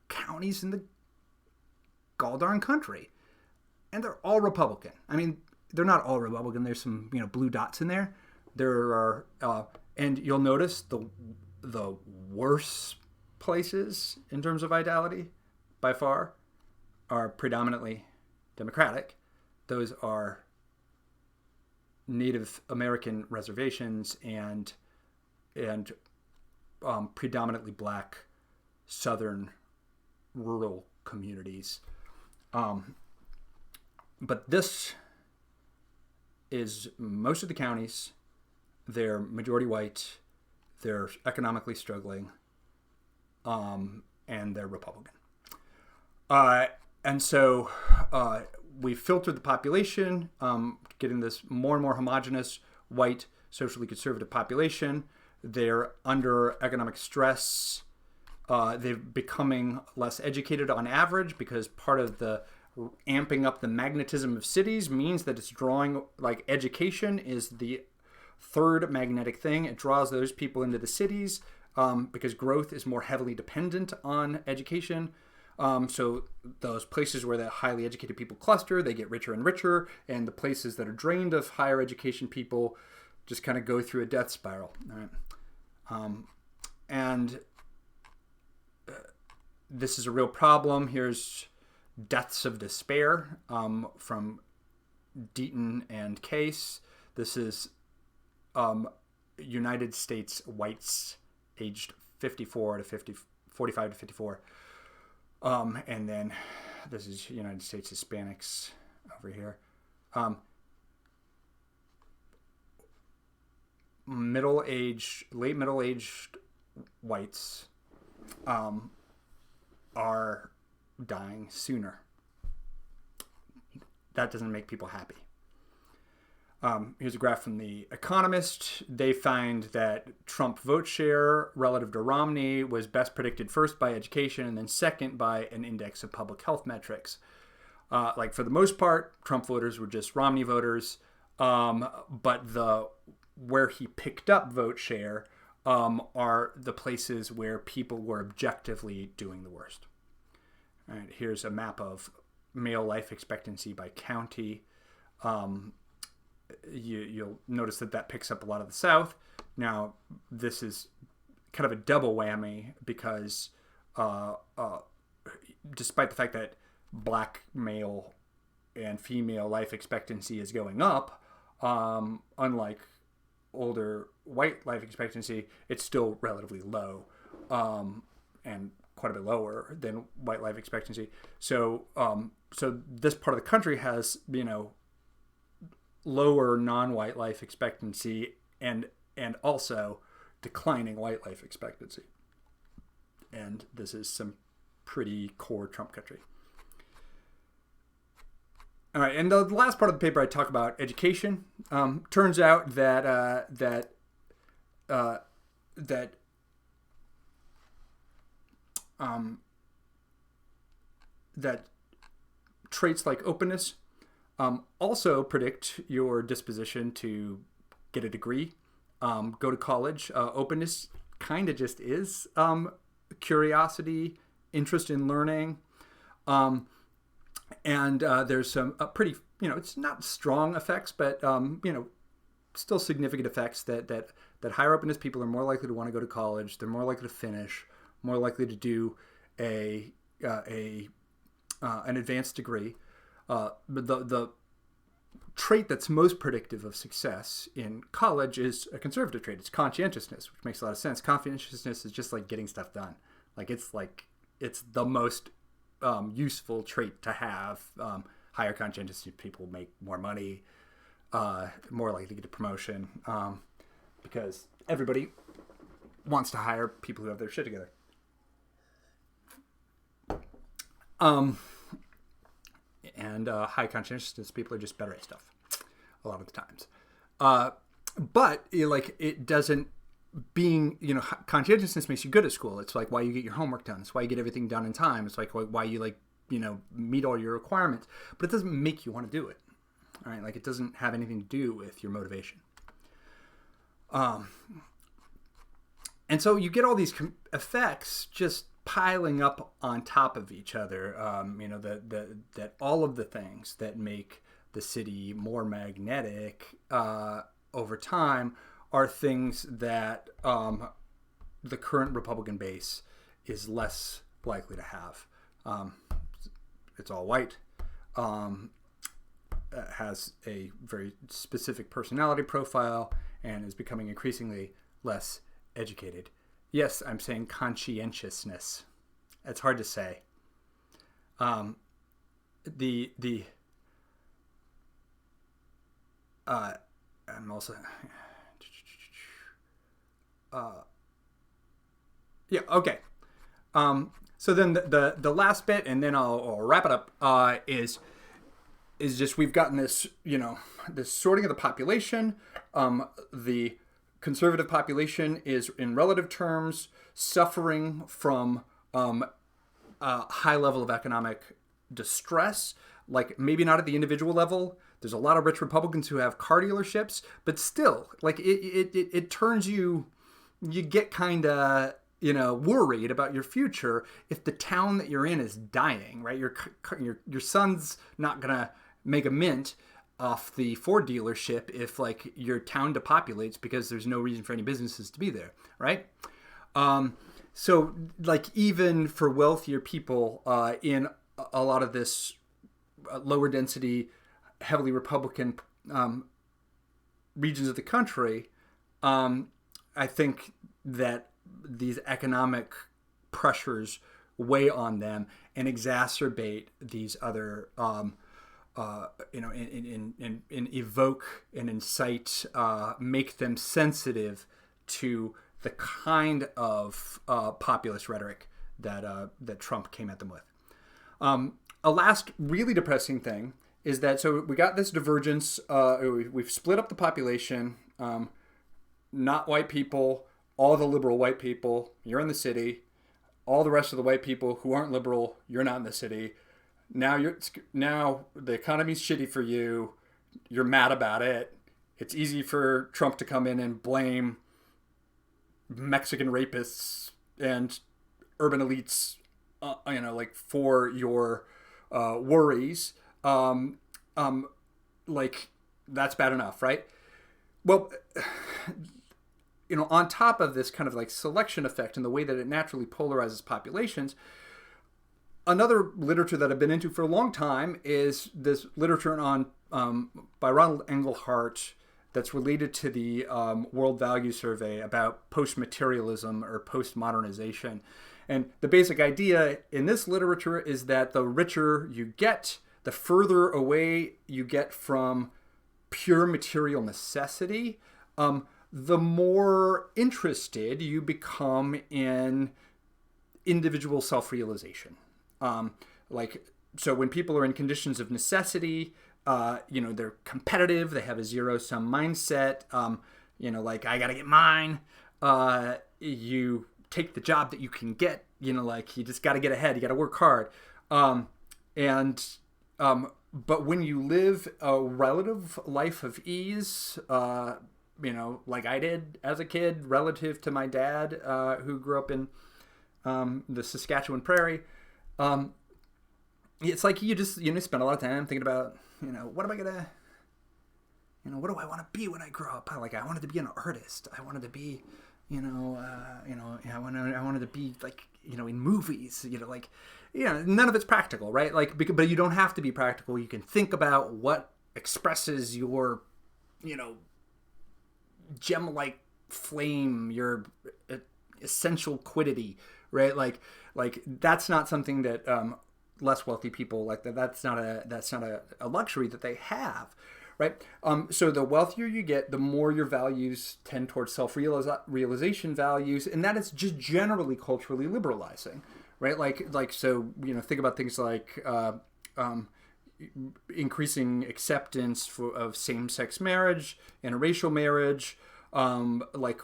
counties in the gall-darn country. And they're all Republican. I mean, they're not all Republican. There's some, blue dots in there. There are, and you'll notice the worst places in terms of vitality, by far, are predominantly Democratic. Those are Native American reservations and predominantly black southern rural communities. But this is most of the counties. They're majority white. They're economically struggling. And they're Republican. And so we filtered the population, getting this more and more homogenous, white, socially conservative population. They're under economic stress. They're becoming less educated on average because part of the amping up the magnetism of cities means that it's drawing, like education is the third magnetic thing. It draws those people into the cities because growth is more heavily dependent on education. So those places where the highly educated people cluster, they get richer and richer, and the places that are drained of higher education people just kind of go through a death spiral. All right. And this is a real problem. Here's deaths of despair from Deaton and Case. This is United States whites aged 45 to 54. And then this is United States Hispanics over here. Late middle-aged whites are dying sooner. That doesn't make people happy. Here's a graph from The Economist. They find that Trump vote share relative to Romney was best predicted first by education and then second by an index of public health metrics. Like for the most part, Trump voters were just Romney voters, but where he picked up vote share are the places where people were objectively doing the worst. All right, here's a map of male life expectancy by county. You'll notice that picks up a lot of the South. Now, this is kind of a double whammy because despite the fact that black male and female life expectancy is going up, unlike older white life expectancy, it's still relatively low and quite a bit lower than white life expectancy. So this part of the country has, lower non-white life expectancy and also declining white life expectancy. And this is some pretty core Trump country. All right, and the last part of the paper I talk about education. Turns out that traits like openness also predict your disposition to get a degree go to college. Openness kind of just is curiosity, interest in learning. And there's some pretty, it's not strong effects, but, still significant effects that higher openness people are more likely to want to go to college. They're more likely to finish, more likely to do an advanced degree. But the trait that's most predictive of success in college is a conservative trait. It's conscientiousness, which makes a lot of sense. Conscientiousness is just like getting stuff done. It's the most useful trait to have. Higher conscientious people make more money, more likely to get a promotion, because everybody wants to hire people who have their shit together. And high conscientiousness people are just better at stuff a lot of the times. But it doesn't, conscientiousness makes you good at school. It's like why you get your homework done. It's why you get everything done in time. It's like why you meet all your requirements, but it doesn't make you want to do it. All right. It doesn't have anything to do with your motivation. And so you get all these effects just piling up on top of each other. That all of the things that make the city more magnetic over time are things that the current Republican base is less likely to have. It's all white, has a very specific personality profile, and is becoming increasingly less educated. Yes, I'm saying conscientiousness. It's hard to say. I'm also... yeah, okay. So then the last bit, and then I'll wrap it up, is just we've gotten this, this sorting of the population. The conservative population is, in relative terms, suffering from a high level of economic distress. Maybe not at the individual level. There's a lot of rich Republicans who have car dealerships, but still, it turns you get kind of, worried about your future if the town that you're in is dying, right? Your son's not gonna make a mint off the Ford dealership if your town depopulates because there's no reason for any businesses to be there, right? So even for wealthier people in a lot of this lower density, heavily Republican regions of the country, I think that these economic pressures weigh on them and exacerbate these other, evoke and incite, make them sensitive to the kind of populist rhetoric that Trump came at them with. A last really depressing thing is that, so we got this divergence, we've split up the population, not white people, all the liberal white people, you're in the city, all the rest of the white people who aren't liberal, you're not in the city. Now the economy's shitty for you, you're mad about it. It's easy for Trump to come in and blame Mexican rapists and urban elites, for your worries. That's bad enough, right? Well, on top of this kind of selection effect and the way that it naturally polarizes populations, another literature that I've been into for a long time is this literature by Ronald Engelhardt that's related to the World Value Survey about post-materialism or post-modernization. And the basic idea in this literature is that the richer you get, the further away you get from pure material necessity, the more interested you become in individual self-realization. So when people are in conditions of necessity, they're competitive, they have a zero-sum mindset, I gotta get mine. You take the job that you can get, you just gotta get ahead, you gotta work hard. But when you live a relative life of ease, like I did as a kid, relative to my dad, who grew up in the Saskatchewan prairie. It's like you just spend a lot of time thinking about what am I gonna what do I want to be when I grow up? I wanted to be an artist. I wanted to be I wanted to be like in movies. None of it's practical, right? But you don't have to be practical. You can think about what expresses your gem-like flame, your essential quiddity, right? Like that's not something that less wealthy people like that. That's not a luxury that they have, right? So the wealthier you get, the more your values tend towards self-realization values, and that is just generally culturally liberalizing, right? So think about things like increasing acceptance of same-sex marriage, interracial marriage.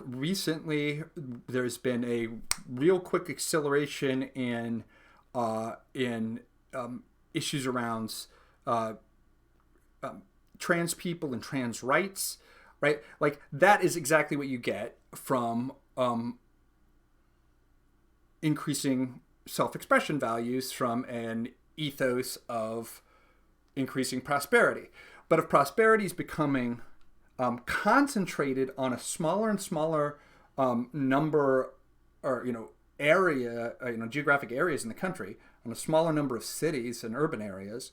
Recently, there's been a real quick acceleration in issues around trans people and trans rights, right? Like that is exactly what you get from increasing self-expression values from an ethos of increasing prosperity. But if prosperity is becoming concentrated on a smaller and smaller number or area, geographic areas in the country, on a smaller number of cities and urban areas,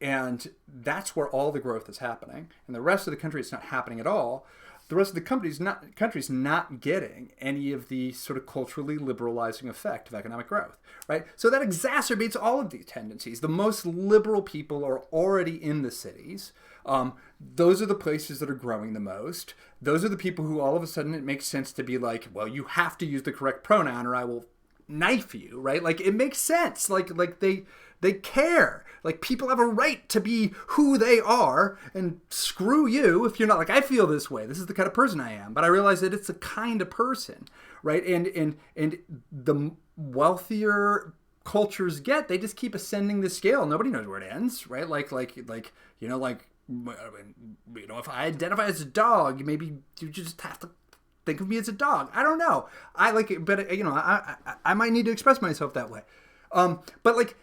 and that's where all the growth is happening. And the rest of the country, it's not happening at all. The rest of the country's not getting any of the sort of culturally liberalizing effect of economic growth, right? So that exacerbates all of these tendencies. The most liberal people are already in the cities. Those are the places that are growing the most. Those are the people who all of a sudden it makes sense to be like, well, you have to use the correct pronoun or I will knife you, right? Like it makes sense. Like they care. Like people have a right to be who they are, and screw you if you're not. Like I feel this way. This is the kind of person I am. But I realize that it's the kind of person, right? And the wealthier cultures get, they just keep ascending the scale. Nobody knows where it ends, right? Like if I identify as a dog, maybe you just have to think of me as a dog. I don't know. I like it, but I might need to express myself that way. But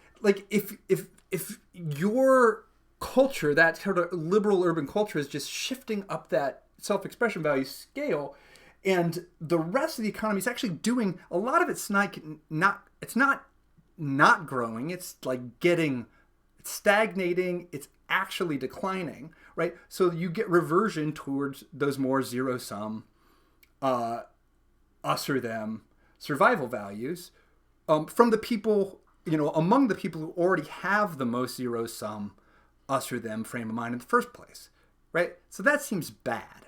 if your culture, that sort of liberal urban culture, is just shifting up that self-expression value scale, and the rest of the economy is actually doing a lot of it's not growing. It's like it's stagnating. It's actually declining, right? So you get reversion towards those more zero-sum, us or them survival values from the people, among the people who already have the most zero-sum us or them frame of mind in the first place, right? So that seems bad.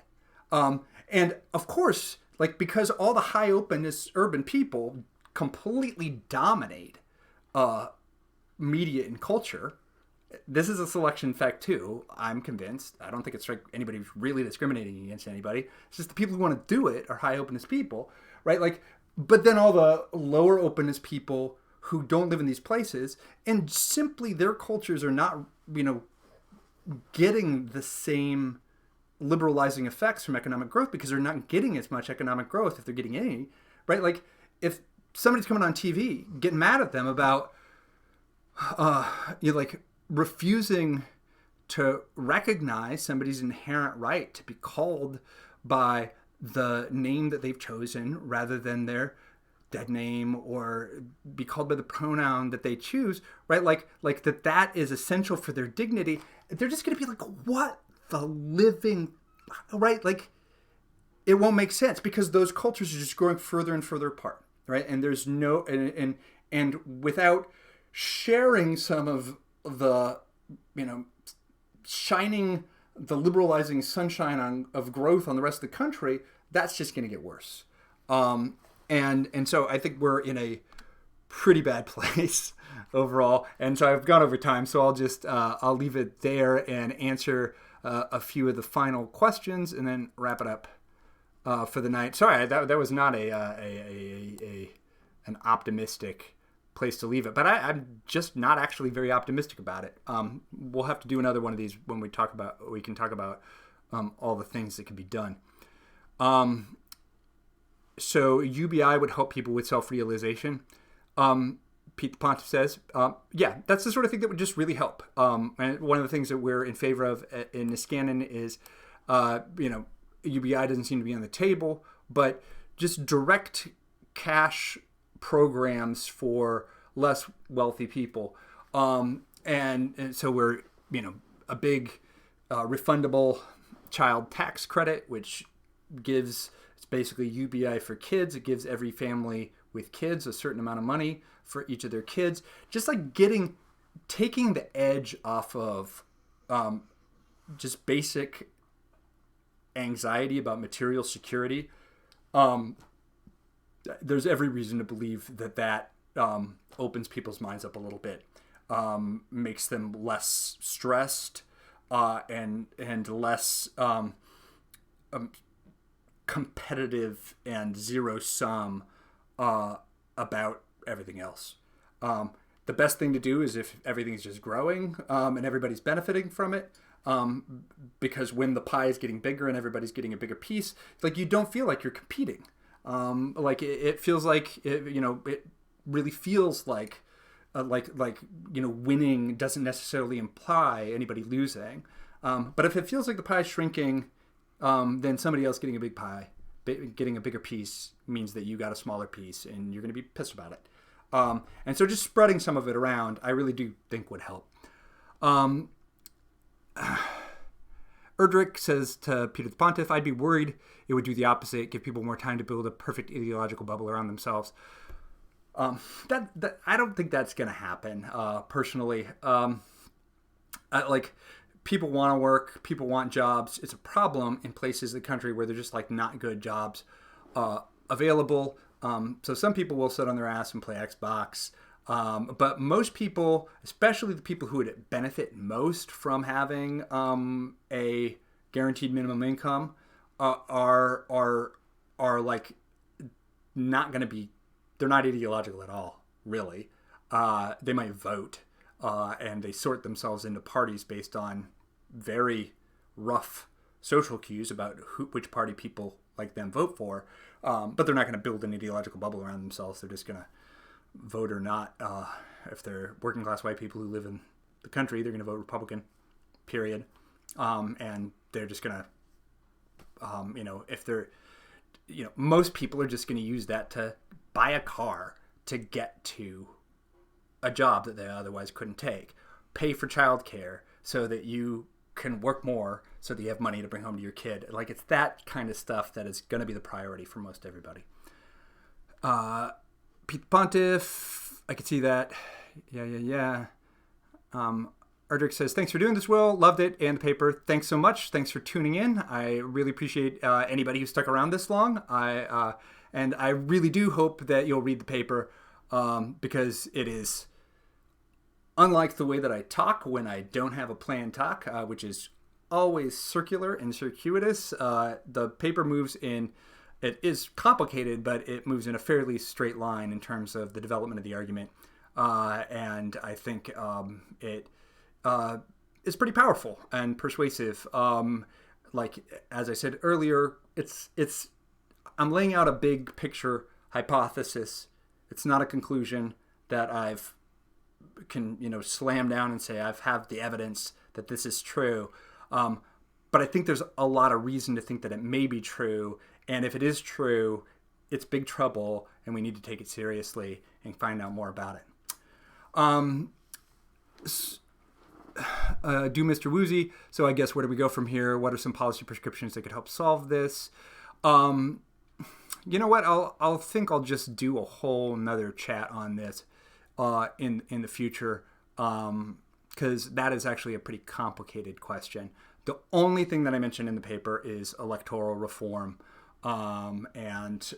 And of course, because all the high openness urban people completely dominate media and culture, this is a selection effect too, I'm convinced. I don't think it's like anybody who's really discriminating against anybody. It's just the people who want to do it are high openness people, right? But then all the lower openness people who don't live in these places, and simply their cultures are not, getting the same liberalizing effects from economic growth because they're not getting as much economic growth if they're getting any, right? Like if somebody's coming on TV, getting mad at them about, refusing to recognize somebody's inherent right to be called by the name that they've chosen rather than their dead name, or be called by the pronoun that they choose, right? Like that is essential for their dignity. They're just going to be like, what the living, right? Like it won't make sense because those cultures are just growing further and further apart, right? And there's no, and without sharing some of the, shining the liberalizing sunshine of growth on the rest of the country, that's just going to get worse. And so I think we're in a pretty bad place overall. And so I've gone over time, so I'll just I'll leave it there and answer a few of the final questions and then wrap it up for the night. Sorry, that was not an optimistic place to leave it, but I'm just not actually very optimistic about it. We'll have to do another one of these when we can talk about all the things that can be done. So UBI would help people with self-realization. Pete the Pontiff says, yeah, that's the sort of thing that would just really help. And one of the things that we're in favor of in Niskanen is, UBI doesn't seem to be on the table, but just direct cash programs for less wealthy people. And so we're, a big refundable child tax credit, which gives, it's basically UBI for kids. It gives every family with kids a certain amount of money for each of their kids. Just like taking the edge off of just basic anxiety about material security. There's every reason to believe that opens people's minds up a little bit, makes them less stressed and less competitive and zero sum about everything else. The best thing to do is if everything's just growing and everybody's benefiting from it. Because when the pie is getting bigger and everybody's getting a bigger piece, like, you don't feel like you're competing. It feels like it really feels like winning doesn't necessarily imply anybody losing. But if it feels like the pie is shrinking, then somebody else getting a big pie, getting a bigger piece, means that you got a smaller piece, and you're going to be pissed about it. And so just spreading some of it around, I really do think would help. Erdrich says to Peter the Pontiff, I'd be worried it would do the opposite, give people more time to build a perfect ideological bubble around themselves. That I don't think that's going to happen, personally. People want to work, people want jobs. It's a problem in places in the country where they're just not good jobs available. So some people will sit on their ass and play Xbox. But most people, especially the people who would benefit most from having a guaranteed minimum income, are not going to be. They're not ideological at all, really. They might vote, and they sort themselves into parties based on very rough social cues about which party people like them vote for. But they're not going to build an ideological bubble around themselves. They're just going to vote or not. If they're working class white people who live in the country, they're going to vote Republican, period. And they're just going to, if they're, most people are just going to use that to buy a car to get to a job that they otherwise couldn't take, pay for childcare so that you can work more so that you have money to bring home to your kid. It's that kind of stuff that is going to be the priority for most everybody. Pete Pontiff, I could see that. Yeah. Erdrich says, thanks for doing this, Will. Loved it and the paper. Thanks so much. Thanks for tuning in. I really appreciate anybody who stuck around this long. And I really do hope that you'll read the paper because it is, unlike the way that I talk when I don't have a planned talk, which is always circular and circuitous, the paper moves in. It is complicated, but it moves in a fairly straight line in terms of the development of the argument. And I think it is pretty powerful and persuasive. As I said earlier, I'm laying out a big picture hypothesis. It's not a conclusion that can slam down and say I have the evidence that this is true. But I think there's a lot of reason to think that it may be true. And if it is true, it's big trouble, and we need to take it seriously and find out more about it. Do Mr. Woozy. So I guess where do we go from here? What are some policy prescriptions that could help solve this? You know what? I'll just do a whole nother chat on this in the future, because that is actually a pretty complicated question. The only thing that I mentioned in the paper is electoral reform. And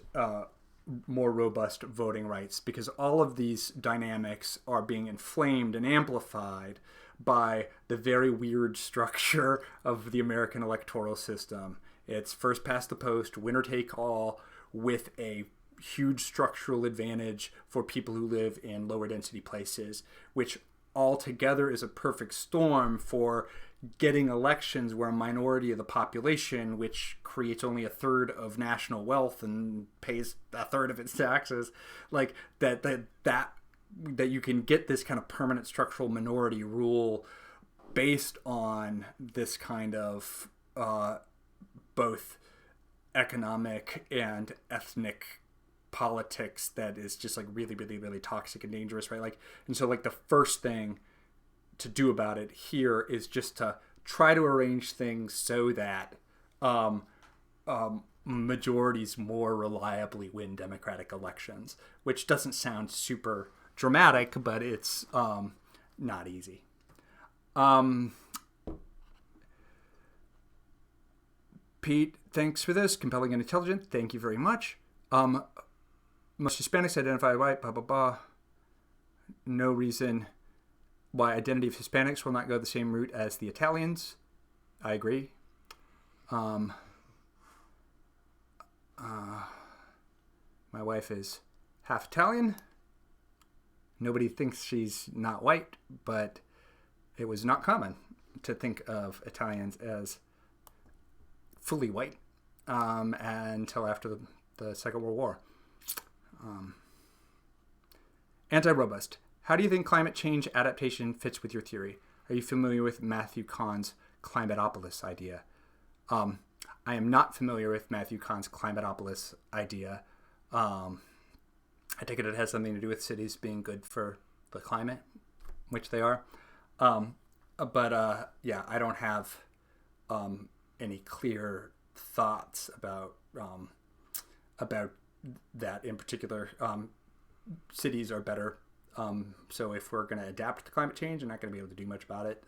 more robust voting rights, because all of these dynamics are being inflamed and amplified by the very weird structure of the American electoral system. It's first past the post, winner take all, with a huge structural advantage for people who live in lower density places, which all together is a perfect storm for getting elections where a minority of the population, which creates only a third of national wealth and pays a third of its taxes, like that you can get this kind of permanent structural minority rule based on this kind of both economic and ethnic politics that is just like really, really, really toxic and dangerous, right? Like, and so like the first thing to do about it here is just to try to arrange things so that majorities more reliably win democratic elections, which doesn't sound super dramatic, but it's not easy. Pete, thanks for this. Compelling and intelligent. Thank you very much. Most Hispanics identify white, blah, blah, blah. No reason why identity of Hispanics will not go the same route as the Italians. I agree. My wife is half Italian. Nobody thinks she's not white, but it was not common to think of Italians as fully white until after the Second World War. Anti-robust. How do you think climate change adaptation fits with your theory? Are you familiar with Matthew Kahn's Climatopolis idea? I am not familiar with Matthew Kahn's Climatopolis idea. I take it has something to do with cities being good for the climate, which they are. But I don't have any clear thoughts about that in particular. Cities are better. So if we're going to adapt to climate change, we're not going to be able to do much about it.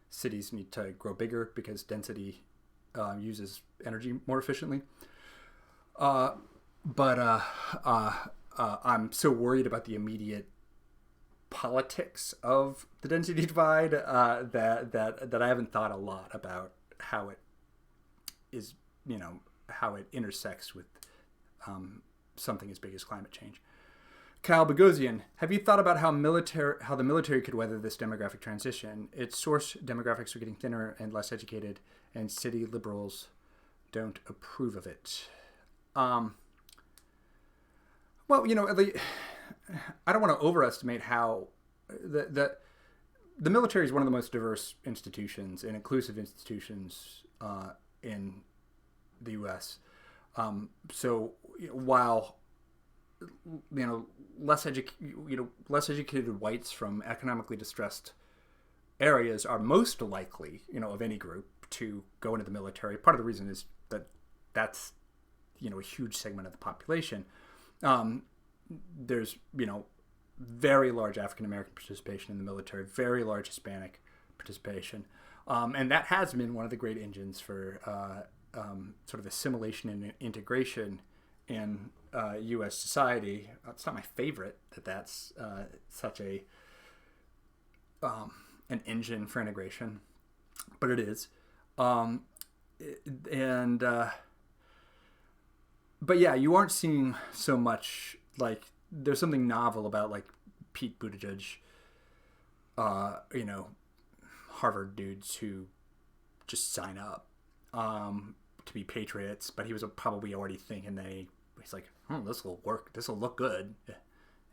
Cities need to grow bigger because density uses energy more efficiently. But I'm so worried about the immediate politics of the density divide that I haven't thought a lot about how it is, how it intersects with something as big as climate change. Kyle Bogosian, have you thought about how the military could weather this demographic transition? Its source demographics are getting thinner and less educated, and city liberals don't approve of it. Well, I don't want to overestimate how the military is one of the most diverse institutions and inclusive institutions in the U.S. So while less educated whites from economically distressed areas are most likely, of any group to go into the military. Part of the reason is that that's, a huge segment of the population. There's, very large African American participation in the military, very large Hispanic participation. And that has been one of the great engines for sort of assimilation and integration in U.S. society. It's not my favorite that's such an engine for integration, but it is. But yeah, you aren't seeing so much like there's something novel about like Pete Buttigieg, Harvard dudes who just sign up to be patriots, but he was probably already thinking he's like, this will work. This will look good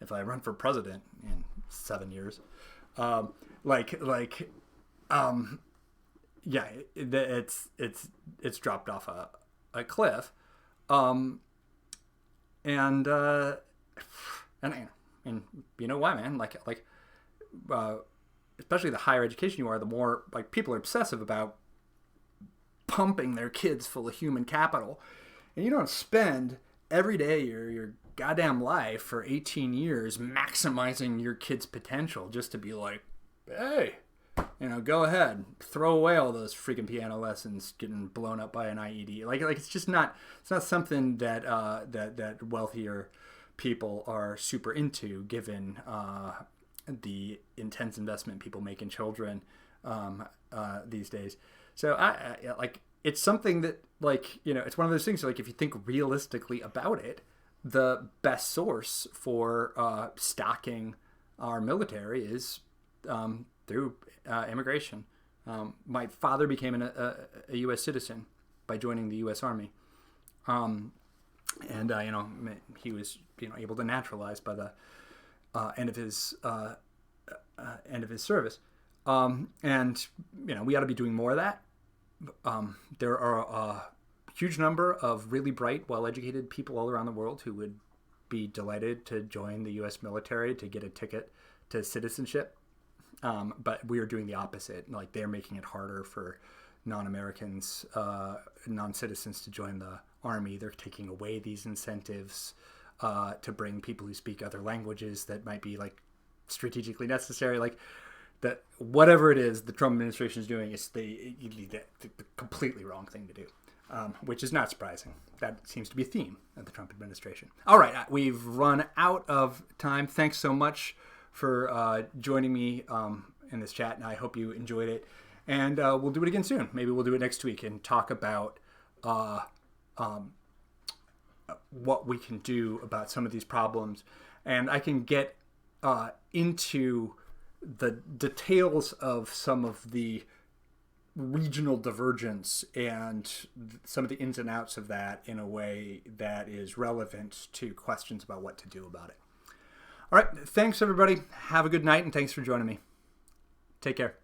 if I run for president in 7 years. It's dropped off a cliff. And you know why, man? Especially the higher education you are, the more like people are obsessive about pumping their kids full of human capital, and you don't spend every day your goddamn life for 18 years maximizing your kid's potential just to be like, hey, go ahead, throw away all those freaking piano lessons getting blown up by an IED. Like it's just not. It's not something that that wealthier people are super into, given the intense investment people make in children these days. So it's something that it's one of those things. Like if you think realistically about it, the best source for stocking our military is through immigration. My father became a U.S. citizen by joining the U.S. Army, and he was able to naturalize by the end of his service. And we ought to be doing more of that. There are a huge number of really bright, well-educated people all around the world who would be delighted to join the U.S. military to get a ticket to citizenship. But we are doing the opposite. Like, they're making it harder for non-Americans, non-citizens to join the Army. They're taking away these incentives to bring people who speak other languages that might be like strategically necessary. Like, that whatever it is the Trump administration is doing is the completely wrong thing to do, which is not surprising. That seems to be a theme of the Trump administration. All right, we've run out of time. Thanks so much for joining me in this chat, and I hope you enjoyed it. And we'll do it again soon. Maybe we'll do it next week and talk about what we can do about some of these problems. And I can get into the details of some of the regional divergence and some of the ins and outs of that in a way that is relevant to questions about what to do about it. All right. Thanks, everybody. Have a good night, and thanks for joining me. Take care.